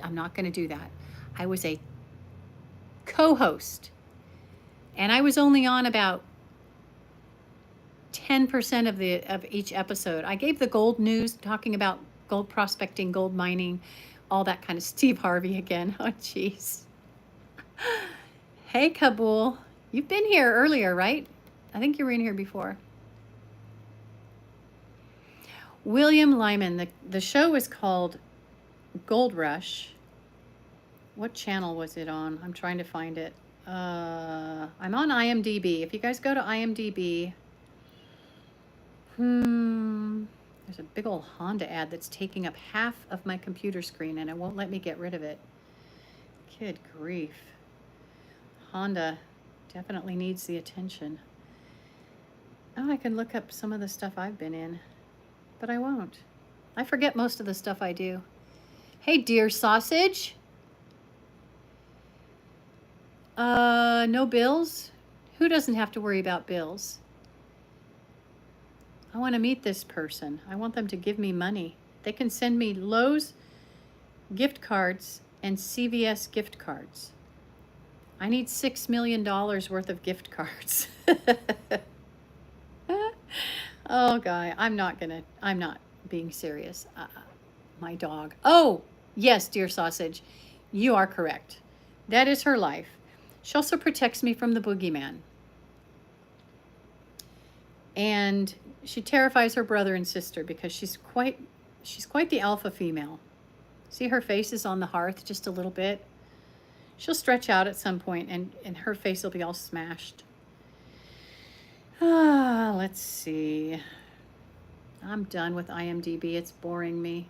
I'm not going to do that. I was a co-host. And I was only on about 10% of each episode. I gave the gold news, talking about gold prospecting, gold mining, all that kind of Steve Harvey again. Oh, jeez. Hey, Kabul. You've been here earlier, right? I think you were in here before. William Lyman. The show is called Gold Rush. What channel was it on? I'm trying to find it. I'm on IMDb. If you guys go to IMDb, there's a big old Honda ad that's taking up half of my computer screen and it won't let me get rid of it. Good grief. Honda definitely needs the attention. Oh, I can look up some of the stuff I've been in, but I won't. I forget most of the stuff I do. Hey, dear sausage. No bills? Who doesn't have to worry about bills? I want to meet this person. I want them to give me money. They can send me Lowe's gift cards and CVS gift cards. I need $6 million worth of gift cards. Oh, Guy, I'm not being serious. My dog. Oh, yes, dear sausage, you are correct. That is her life. She also protects me from the boogeyman. And she terrifies her brother and sister because she's quite the alpha female. See, her face is on the hearth just a little bit. She'll stretch out at some point and her face will be all smashed. Let's see. I'm done with IMDb. It's boring me.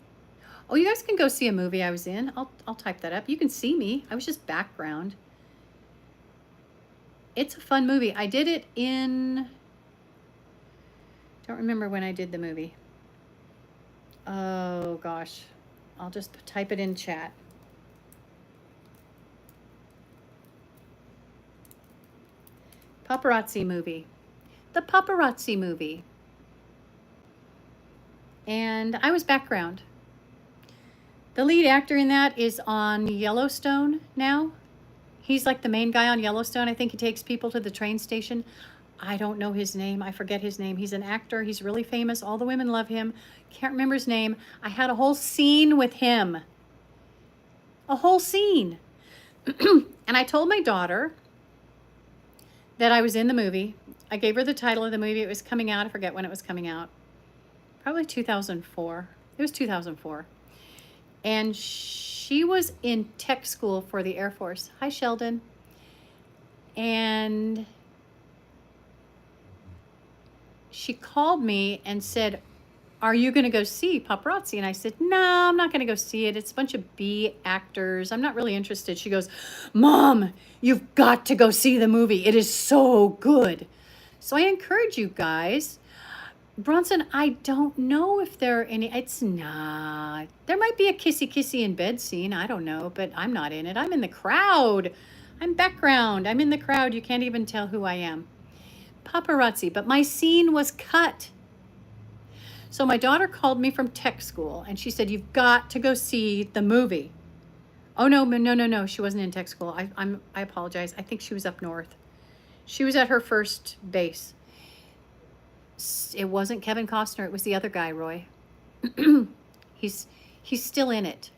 Oh, you guys can go see a movie I was in. I'll type that up. You can see me. I was just background. It's a fun movie. I did it in... Don't remember when I did the movie. Oh, gosh. I'll just type it in chat. Paparazzi movie. The Paparazzi movie. And I was background. The lead actor in that is on Yellowstone now. He's like the main guy on Yellowstone. I think he takes people to the train station. I don't know his name. I forget his name. He's an actor. He's really famous. All the women love him. Can't remember his name. I had a whole scene with him. A whole scene. And I told my daughter that I was in the movie. I gave her the title of the movie. It was coming out. I forget when it was coming out. Probably 2004. It was 2004. And she was in tech school for the Air Force. Hi, Sheldon. And she called me and said, are you going to go see Paparazzi? And I said, no, I'm not going to go see it. It's a bunch of B actors. I'm not really interested. She goes, Mom, you've got to go see the movie. It is so good. So I encourage you guys. Bronson, I don't know if there are any. It's not. There might be a kissy in bed scene. I don't know, but I'm not in it. I'm in the crowd. I'm background. I'm in the crowd. You can't even tell who I am. Paparazzi, but my scene was cut. So my daughter called me from tech school and she said, you've got to go see the movie. Oh, no. She wasn't in tech school. I apologize. I think she was up north. She was at her first base. It wasn't Kevin Costner. It was the other guy, Roy. He's still in it.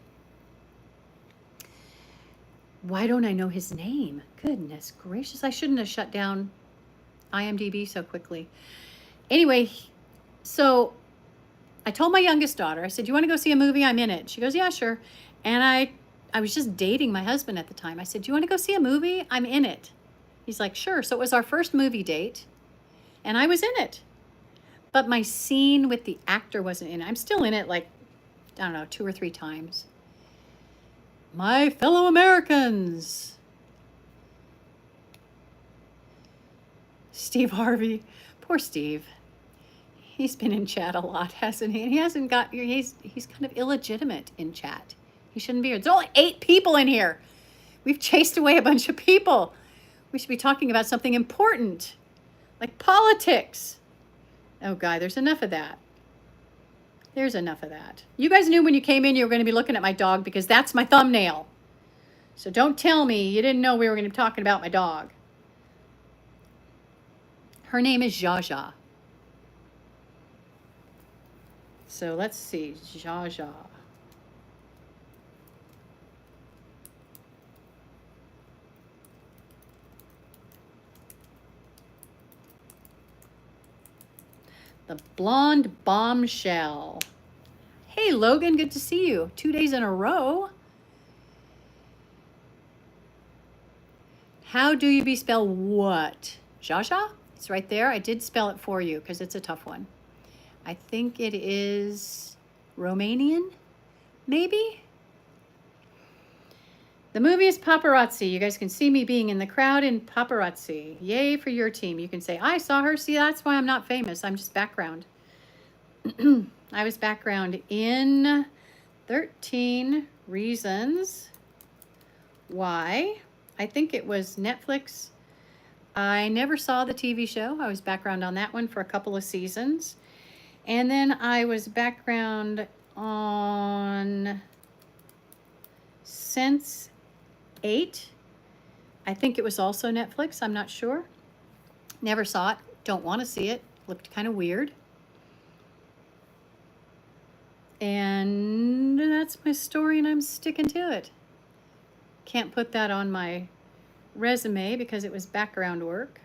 Why don't I know his name? Goodness gracious. I shouldn't have shut down IMDb so quickly. Anyway, so I told my youngest daughter, I said, you want to go see a movie? I'm in it. She goes, yeah, sure. And I was just dating my husband at the time. I said, do you want to go see a movie? I'm in it. He's like, sure. So it was our first movie date and I was in it. But my scene with the actor wasn't in it. I'm still in it like, I don't know, 2 or 3 times. My fellow Americans. Steve Harvey. Poor Steve. He's been in chat a lot, hasn't he? And he's kind of illegitimate in chat. He shouldn't be here. There's only 8 people in here. We've chased away a bunch of people. We should be talking about something important, like politics. Oh, Guy, there's enough of that. There's enough of that. You guys knew when you came in you were going to be looking at my dog because that's my thumbnail. So don't tell me you didn't know we were going to be talking about my dog. Her name is Jaja. So let's see, Jaja. The blonde bombshell. Hey, Logan, good to see you. 2 days in a row. How do you spell what? Jaja? It's right there. I did spell it for you because it's a tough one. I think it is Romanian, maybe? The movie is Paparazzi. You guys can see me being in the crowd in Paparazzi. Yay for your team. You can say, I saw her. See, that's why I'm not famous. I'm just background. I was background in 13 Reasons Why. I think it was Netflix. I never saw the TV show. I was background on that one for a couple of seasons. And then I was background on Sense8. I think it was also Netflix. I'm not sure. Never saw it. Don't want to see it. Looked kind of weird. And that's my story, and I'm sticking to it. Can't put that on my resume because it was background work.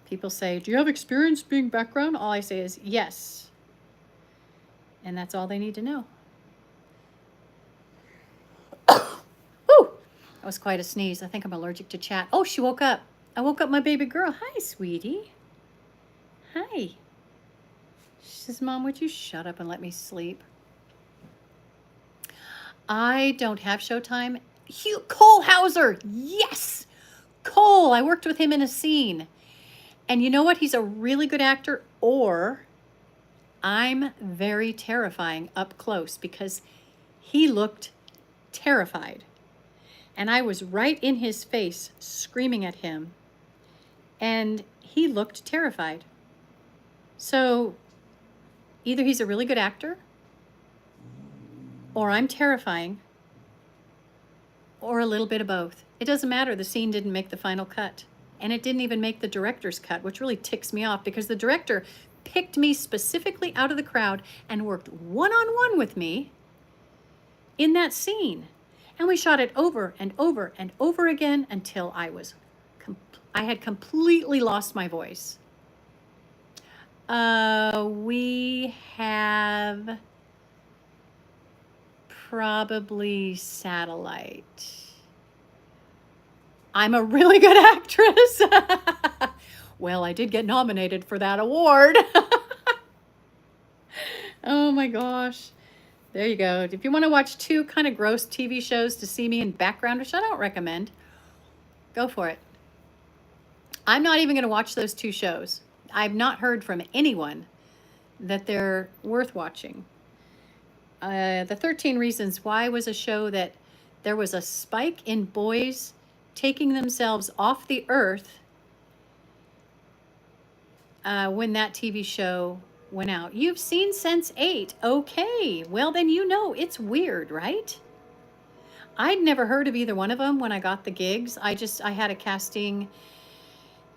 People say, do you have experience being background? All I say is yes. And that's all they need to know. Whew! That was quite a sneeze. I think I'm allergic to chat. Oh, she woke up. I woke up my baby girl. Hi, sweetie. Hi. She says, Mom, would you shut up and let me sleep? I don't have Showtime. Hugh Cole Hauser. Yes. Cole. I worked with him in a scene. And you know what? He's a really good actor, or I'm very terrifying up close because he looked terrified. And I was right in his face screaming at him. And he looked terrified. So either he's a really good actor, or I'm terrifying, or a little bit of both. It doesn't matter. The scene didn't make the final cut. And it didn't even make the director's cut, which really ticks me off because the director picked me specifically out of the crowd and worked one-on-one with me in that scene. And we shot it over and over and over again until I had completely lost my voice. We have probably satellite. I'm a really good actress. Well, I did get nominated for that award. Oh my gosh. There you go. If you want to watch 2 kind of gross TV shows to see me in background, which I don't recommend, go for it. I'm not even going to watch those 2 shows. I've not heard from anyone that they're worth watching. The 13 Reasons Why was a show that there was a spike in boys taking themselves off the earth when that TV show went out. You've seen Sense8. Okay, well then you know it's weird, right? I'd never heard of either one of them when I got the gigs. I had a casting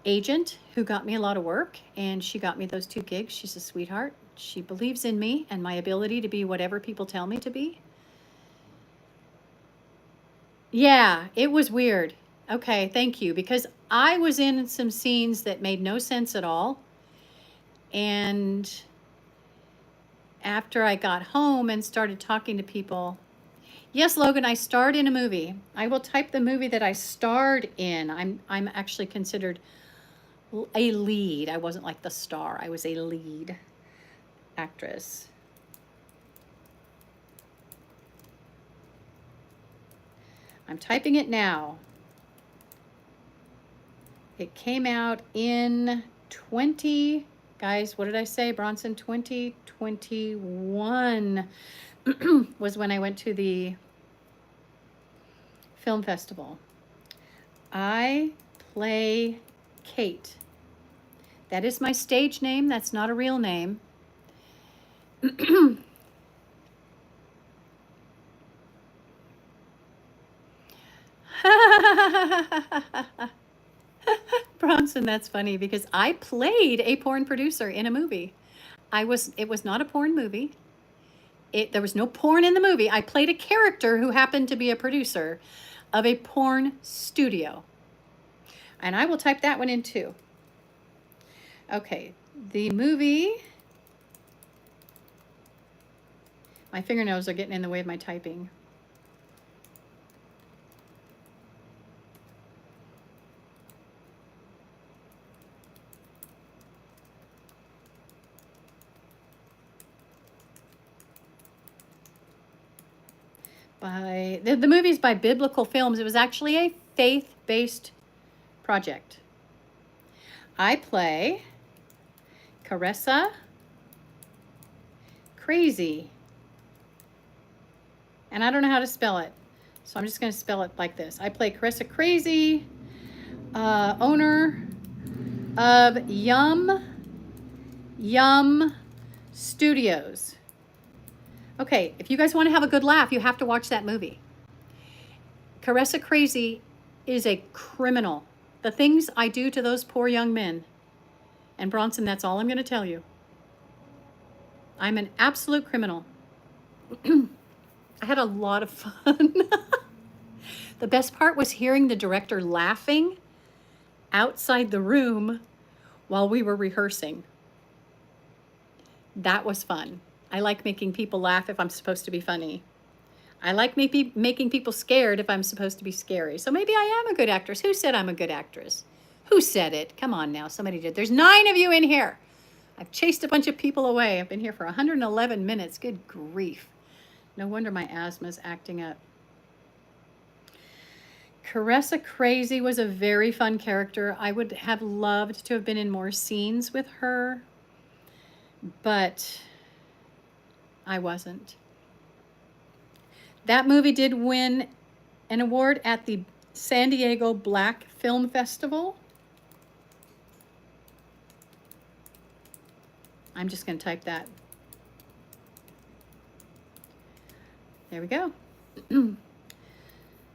agent who got me a lot of work, and she got me those 2 gigs. She's a sweetheart. She believes in me and my ability to be whatever people tell me to be. Yeah, it was weird. Okay, thank you, because I was in some scenes that made no sense at all. And after I got home and started talking to people, yes, Logan, I starred in a movie. I will type the movie that I starred in. I'm actually considered a lead. I wasn't like the star. I was a lead actress. I'm typing it now. It came out in guys, what did I say, Bronson? 2021 was when I went to the film festival. I play Kate. That is my stage name. That's not a real name. Bronson, that's funny because I played a porn producer in a movie. It was not a porn movie. There was no porn in the movie. I played a character who happened to be a producer of a porn studio. And I will type that one in too. Okay, the movie My fingernails are getting in the way of my typing. The movie's by Biblical Films. It was actually a faith-based project. I play Caressa Crazy. And I don't know how to spell it, so I'm just going to spell it like this. I play Caressa Crazy, owner of Yum Studios. Okay, if you guys want to have a good laugh, you have to watch that movie. Caressa Crazy is a criminal. The things I do to those poor young men. And Bronson, that's all I'm going to tell you. I'm an absolute criminal. I had a lot of fun. The best part was hearing the director laughing outside the room while we were rehearsing. That was fun. I like making people laugh if I'm supposed to be funny. I like making people scared if I'm supposed to be scary. So maybe I am a good actress. Who said I'm a good actress? Who said it? Come on now, somebody did. There's 9 of you in here. I've chased a bunch of people away. I've been here for 111 minutes. Good grief. No wonder my asthma's acting up. Caressa Crazy was a very fun character. I would have loved to have been in more scenes with her, but I wasn't. That movie did win an award at the San Diego Black Film Festival. I'm just going to type that. There we go.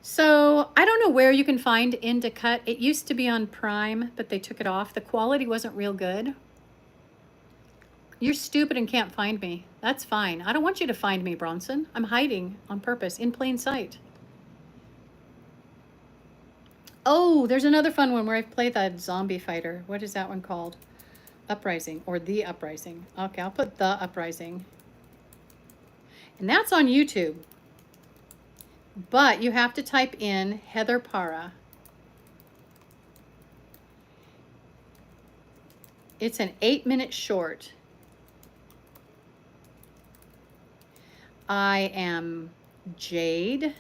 So I don't know where you can find Into Cut. It used to be on Prime, but they took it off. The quality wasn't real good. You're stupid and can't find me. That's fine. I don't want you to find me, Bronson. I'm hiding on purpose, in plain sight. Oh, there's another fun one where I play the zombie fighter. What is that one called? Uprising, or The Uprising. Okay, I'll put The Uprising. And that's on YouTube. But you have to type in Heather Parra. It's an 8-minute short. I am Jade.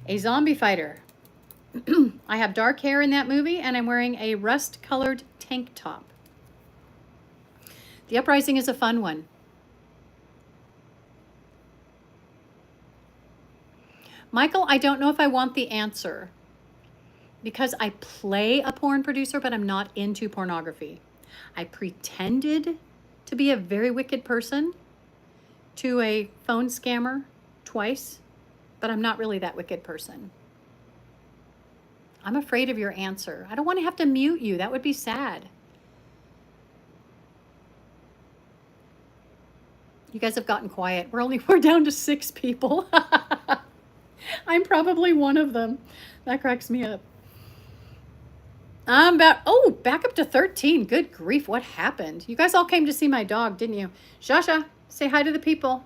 A zombie fighter. I have dark hair in that movie, and I'm wearing a rust-colored tank top. The Uprising is a fun one. Michael, I don't know if I want the answer because I play a porn producer, but I'm not into pornography. I pretended to be a very wicked person to a phone scammer twice, but I'm not really that wicked person. I'm afraid of your answer. I don't want to have to mute you. That would be sad. You guys have gotten quiet. We're down to 6 people. I'm probably one of them. That cracks me up. I'm back up to 13. Good grief, what happened? You guys all came to see my dog, didn't you? Shasha, say hi to the people.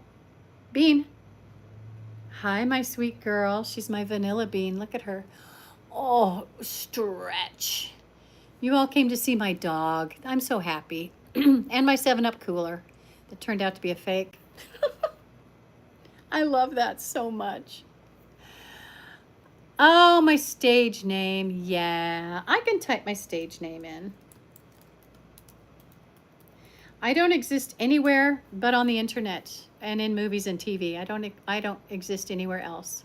Bean. Hi, my sweet girl. She's my vanilla bean. Look at her. Oh, stretch. You all came to see my dog. I'm so happy. And my 7-Up cooler that turned out to be a fake. I love that so much. Oh, my stage name. Yeah, I can type my stage name in. I don't exist anywhere but on the internet and in movies and TV. I don't exist anywhere else.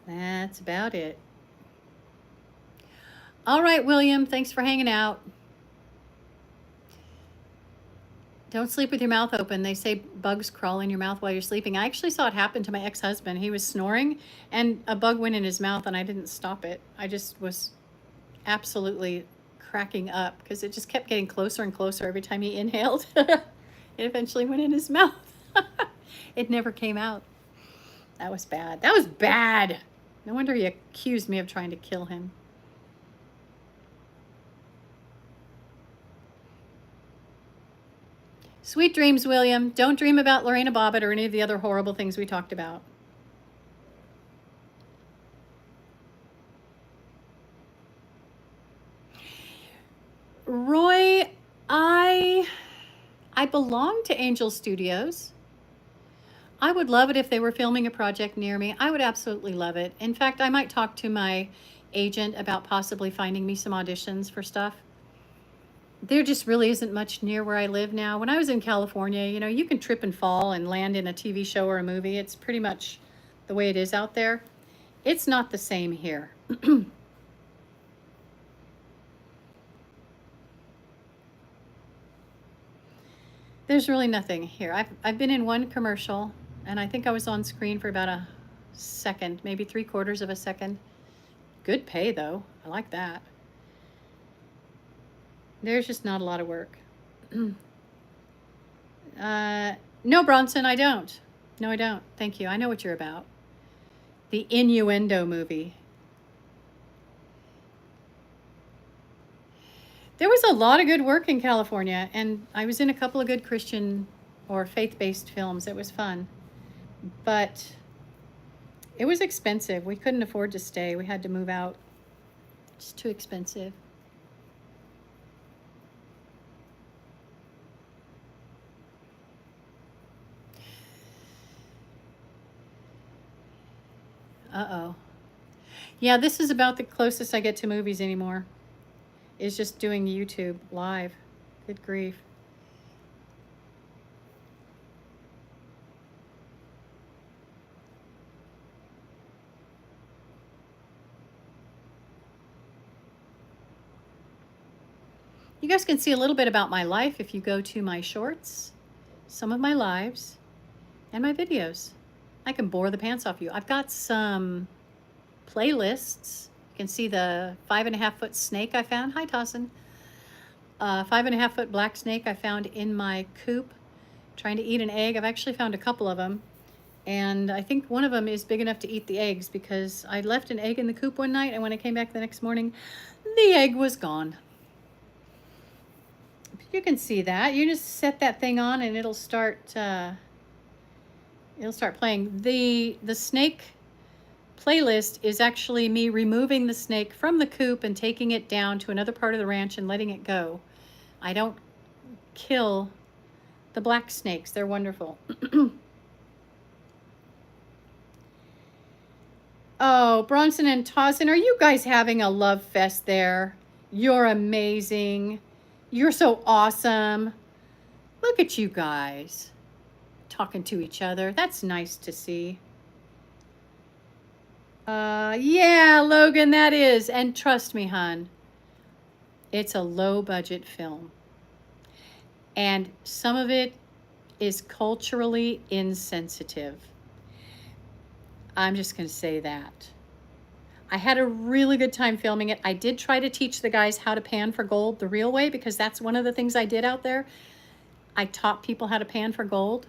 That's about it. All right, William, thanks for hanging out. Don't sleep with your mouth open. They say bugs crawl in your mouth while you're sleeping. I actually saw it happen to my ex-husband. He was snoring and a bug went in his mouth and I didn't stop it. I just was absolutely cracking up because it just kept getting closer and closer every time he inhaled. It eventually went in his mouth. It never came out. That was bad. That was bad. No wonder he accused me of trying to kill him. Sweet dreams, William. Don't dream about Lorena Bobbitt or any of the other horrible things we talked about. Roy, I belong to Angel Studios. I would love it if they were filming a project near me. I would absolutely love it. In fact, I might talk to my agent about possibly finding me some auditions for stuff. There just really isn't much near where I live now. When I was in California, you know, you can trip and fall and land in a TV show or a movie. It's pretty much the way it is out there. It's not the same here. There's really nothing here. I've been in one commercial, and I think I was on screen for about a second, maybe 3/4 of a second. Good pay, though. I like that. There's just not a lot of work. No, Bronson, I don't. No, I don't. Thank you. I know what you're about. The innuendo movie. There was a lot of good work in California, and I was in a couple of good Christian or faith-based films. It was fun. But it was expensive. We couldn't afford to stay. We had to move out. It's too expensive. Uh-oh. Yeah, this is about the closest I get to movies anymore. Is just doing YouTube live. Good grief. You guys can see a little bit about my life if you go to my shorts, some of my lives, and my videos. I can bore the pants off you. I've got some playlists. You can see the 5.5-foot snake I found. Hi, Tossin. 5.5-foot black snake I found in my coop trying to eat an egg. I've actually found a couple of them. And I think one of them is big enough to eat the eggs because I left an egg in the coop one night, and when I came back the next morning, the egg was gone. You can see that. You just set that thing on and it'll start playing. The snake playlist is actually me removing the snake from the coop and taking it down to another part of the ranch and letting it go. I don't kill the black snakes. They're wonderful. Oh, Bronson and Towson, are you guys having a love fest there? You're amazing. You're so awesome. Look at you guys talking to each other. That's nice to see. Yeah, Logan, that is. And trust me, hon, it's a low-budget film. And some of it is culturally insensitive. I'm just going to say that. I had a really good time filming it. I did try to teach the guys how to pan for gold the real way because that's one of the things I did out there. I taught people how to pan for gold.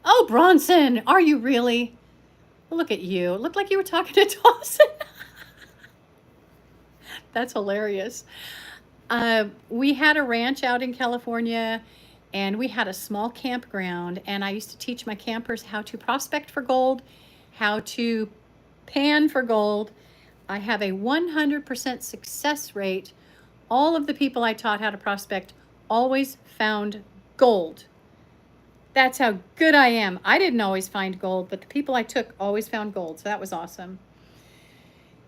Oh, Bronson, are you really? Look at you. It looked like you were talking to Dawson. That's hilarious. We had a ranch out in California, and we had a small campground, and I used to teach my campers how to prospect for gold, how to pan for gold. I have a 100% success rate. All of the people I taught how to prospect always found gold. That's how good I am. I didn't always find gold, but the people I took always found gold. So that was awesome.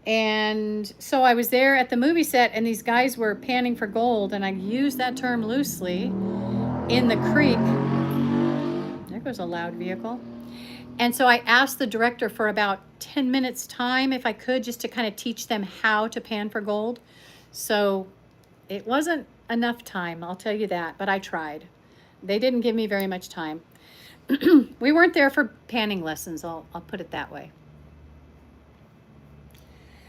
And so I was there at the movie set, and these guys were panning for gold, and I used that term loosely in the creek. There goes a loud vehicle. And so I asked the director for about 10 minutes time, if I could, just to kind of teach them how to pan for gold. So it wasn't enough time, I'll tell you that, but I tried. They didn't give me very much time. We weren't there for panning lessons, I'll put it that way.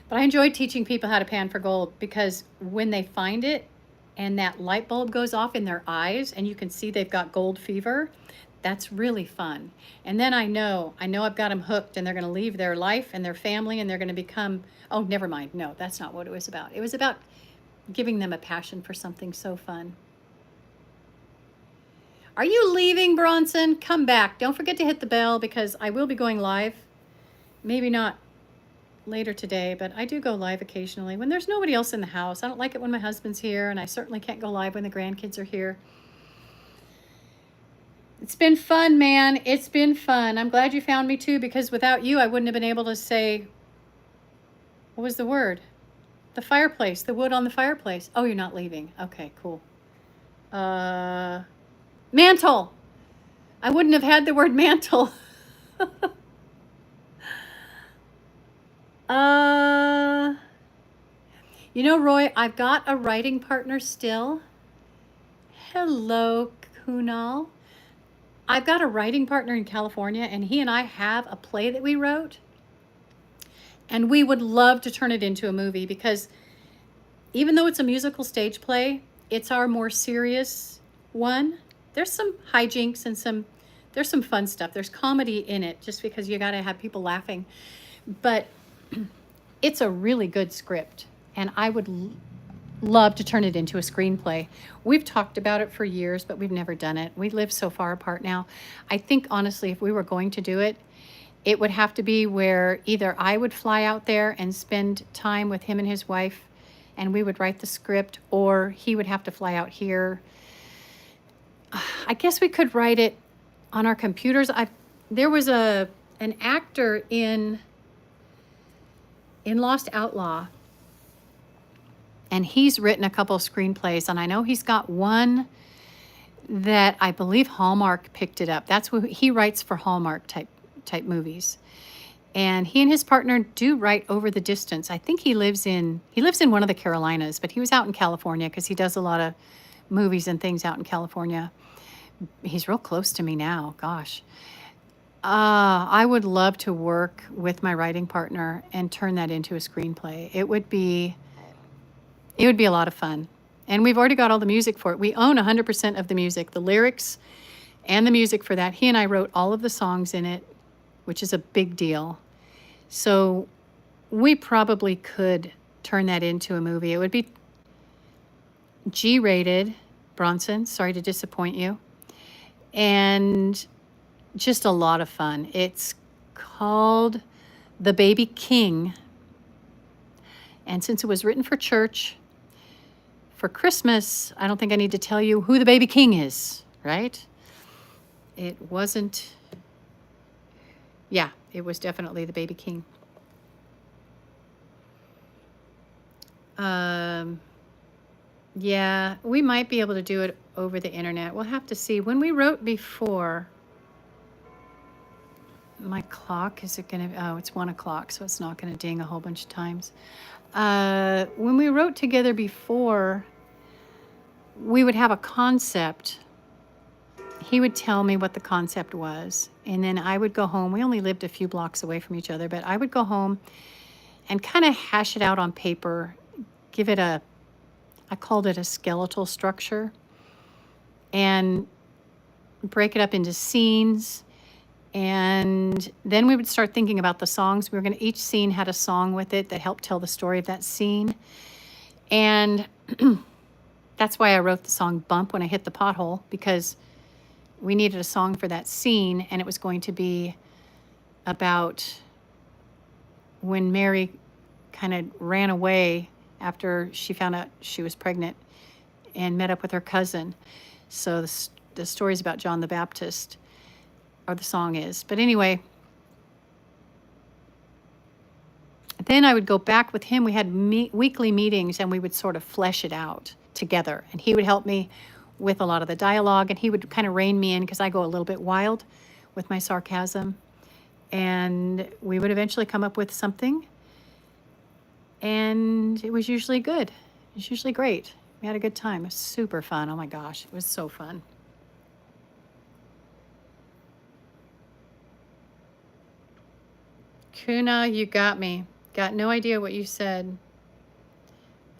But I enjoyed teaching people how to pan for gold because when they find it and that light bulb goes off in their eyes and you can see they've got gold fever, That's really fun. And then I know I've got them hooked and they're going to leave their life and their family and they're going to become, oh, never mind. No, that's not what it was about. It was about giving them a passion for something so fun. Are you leaving, Bronson? Come back. Don't forget to hit the bell because I will be going live. Maybe not later today, but I do go live occasionally when there's nobody else in the house. I don't like it when my husband's here, and I certainly can't go live when the grandkids are here. It's been fun, man. It's been fun. I'm glad you found me too, because without you, I wouldn't have been able to say, what was the word? The fireplace, the wood on the fireplace. Oh, you're not leaving. Okay, cool. Mantle. I wouldn't have had the word mantle. uh, you know, Roy, I've got a writing partner still. Hello, Kunal. I've got a writing partner in California, and he and I have a play that we wrote. And we would love to turn it into a movie because even though it's a musical stage play, it's our more serious one. There's some hijinks and there's some fun stuff. There's comedy in it just because you got to have people laughing. But it's a really good script, and I would love to turn it into a screenplay. We've talked about it for years, but we've never done it. We live so far apart now. I think, honestly, if we were going to do it, it would have to be where either I would fly out there and spend time with him and his wife, and we would write the script, or he would have to fly out here. I guess we could write it on our computers. There was an actor in Lost Outlaw, and he's written a couple of screenplays, and I know he's got one that I believe Hallmark picked it up. That's what he writes for Hallmark type movies. And he and his partner do write over the distance. I think he lives in one of the Carolinas, but he was out in California because he does a lot of movies and things out in California. He's real close to me now. Gosh. I would love to work with my writing partner and turn that into a screenplay. It would be a lot of fun. And we've already got all the music for it. We own 100% of the music, the lyrics and the music for that. He and I wrote all of the songs in it, which is a big deal. So we probably could turn that into a movie. It would be G-rated, Bronson, sorry to disappoint you. And just a lot of fun. It's called The Baby King. And since it was written for church, for Christmas, I don't think I need to tell you who the baby king is, right? It wasn't, yeah, it was definitely the baby king. Yeah, we might be able to do it over the internet. We'll have to see. When we wrote before, my clock, is it going to, oh, it's 1 o'clock, so it's not going to ding a whole bunch of times. When we wrote together before, we would have a concept. He would tell me what the concept was, and then I would go home. We only lived a few blocks away from each other, but I would go home and kind of hash it out on paper, give it I called it a skeletal structure, and break it up into scenes. And then we would start thinking about the songs. Each scene had a song with it that helped tell the story of that scene. And that's why I wrote the song Bump When I Hit the Pothole, because we needed a song for that scene, and it was going to be about when Mary kind of ran away after she found out she was pregnant and met up with her cousin. So the story's about John the Baptist, or the song is. But anyway, then I would go back with him. We had weekly meetings, and we would sort of flesh it out together. And he would help me with a lot of the dialogue, and he would kind of rein me in because I go a little bit wild with my sarcasm. And we would eventually come up with something, and it was usually good. It was usually great. We had a good time. It was super fun. Oh my gosh, it was so fun. Kuna, you got me. Got no idea what you said.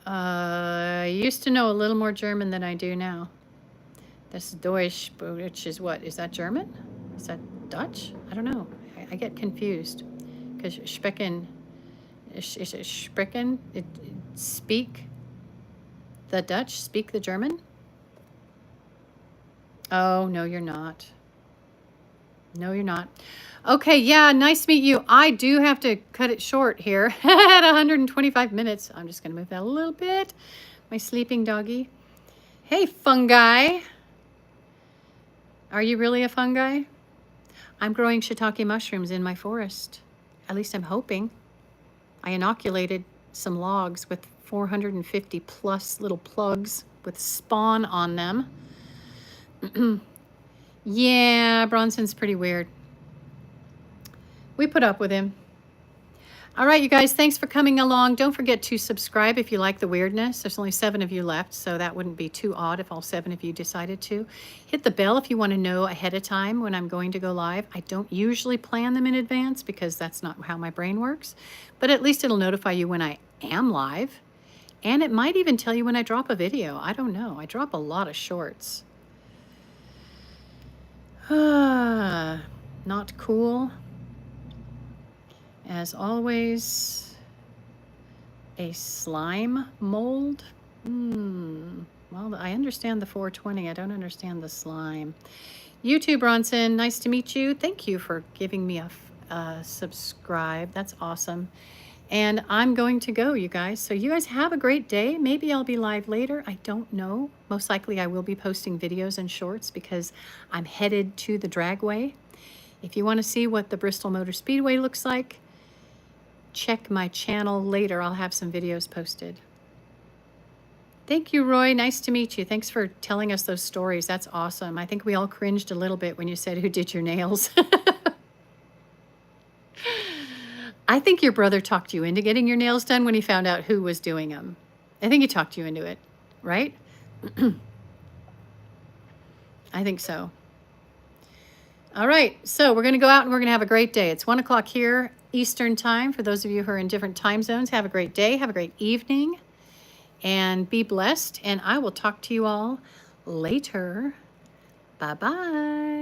I used to know a little more German than I do now. This Deutsch, which is what? Is that German? Is that Dutch? I don't know. I get confused because sprechen, is it sprechen? Speak the Dutch? Speak the German? Oh, no, you're not. No, you're not. Okay, yeah, nice to meet you. I do have to cut it short here at 125 minutes. I'm just going to move that a little bit. My sleeping doggy. Hey, fungi. Are you really a fungi? I'm growing shiitake mushrooms in my forest. At least I'm hoping. I inoculated some logs with 450 plus little plugs with spawn on them. Yeah, Bronson's pretty weird. We put up with him. All right, you guys, thanks for coming along. Don't forget to subscribe if you like the weirdness. There's only 7 of you left, so that wouldn't be too odd if all 7 of you decided to. Hit the bell if you want to know ahead of time when I'm going to go live. I don't usually plan them in advance because that's not how my brain works, but at least it'll notify you when I am live. And it might even tell you when I drop a video. I don't know. I drop a lot of shorts. Not cool. As always, a slime mold. Well, I understand the 420. I don't understand the slime. You too, Bronson. Nice to meet you. Thank you for giving me a subscribe. That's awesome. And I'm going to go, you guys. So you guys have a great day. Maybe I'll be live later. I don't know. Most likely I will be posting videos and shorts because I'm headed to the dragway. If you want to see what the Bristol Motor Speedway looks like, check my channel later. I'll have some videos posted. Thank you, Roy. Nice to meet you. Thanks for telling us those stories. That's awesome. I think we all cringed a little bit when you said who did your nails. I think your brother talked you into getting your nails done when he found out who was doing them. I think he talked you into it, right? I think so. All right, so we're going to go out and we're going to have a great day. It's 1 o'clock here, Eastern time. For those of you who are in different time zones, have a great day. Have a great evening and be blessed. And I will talk to you all later. Bye-bye.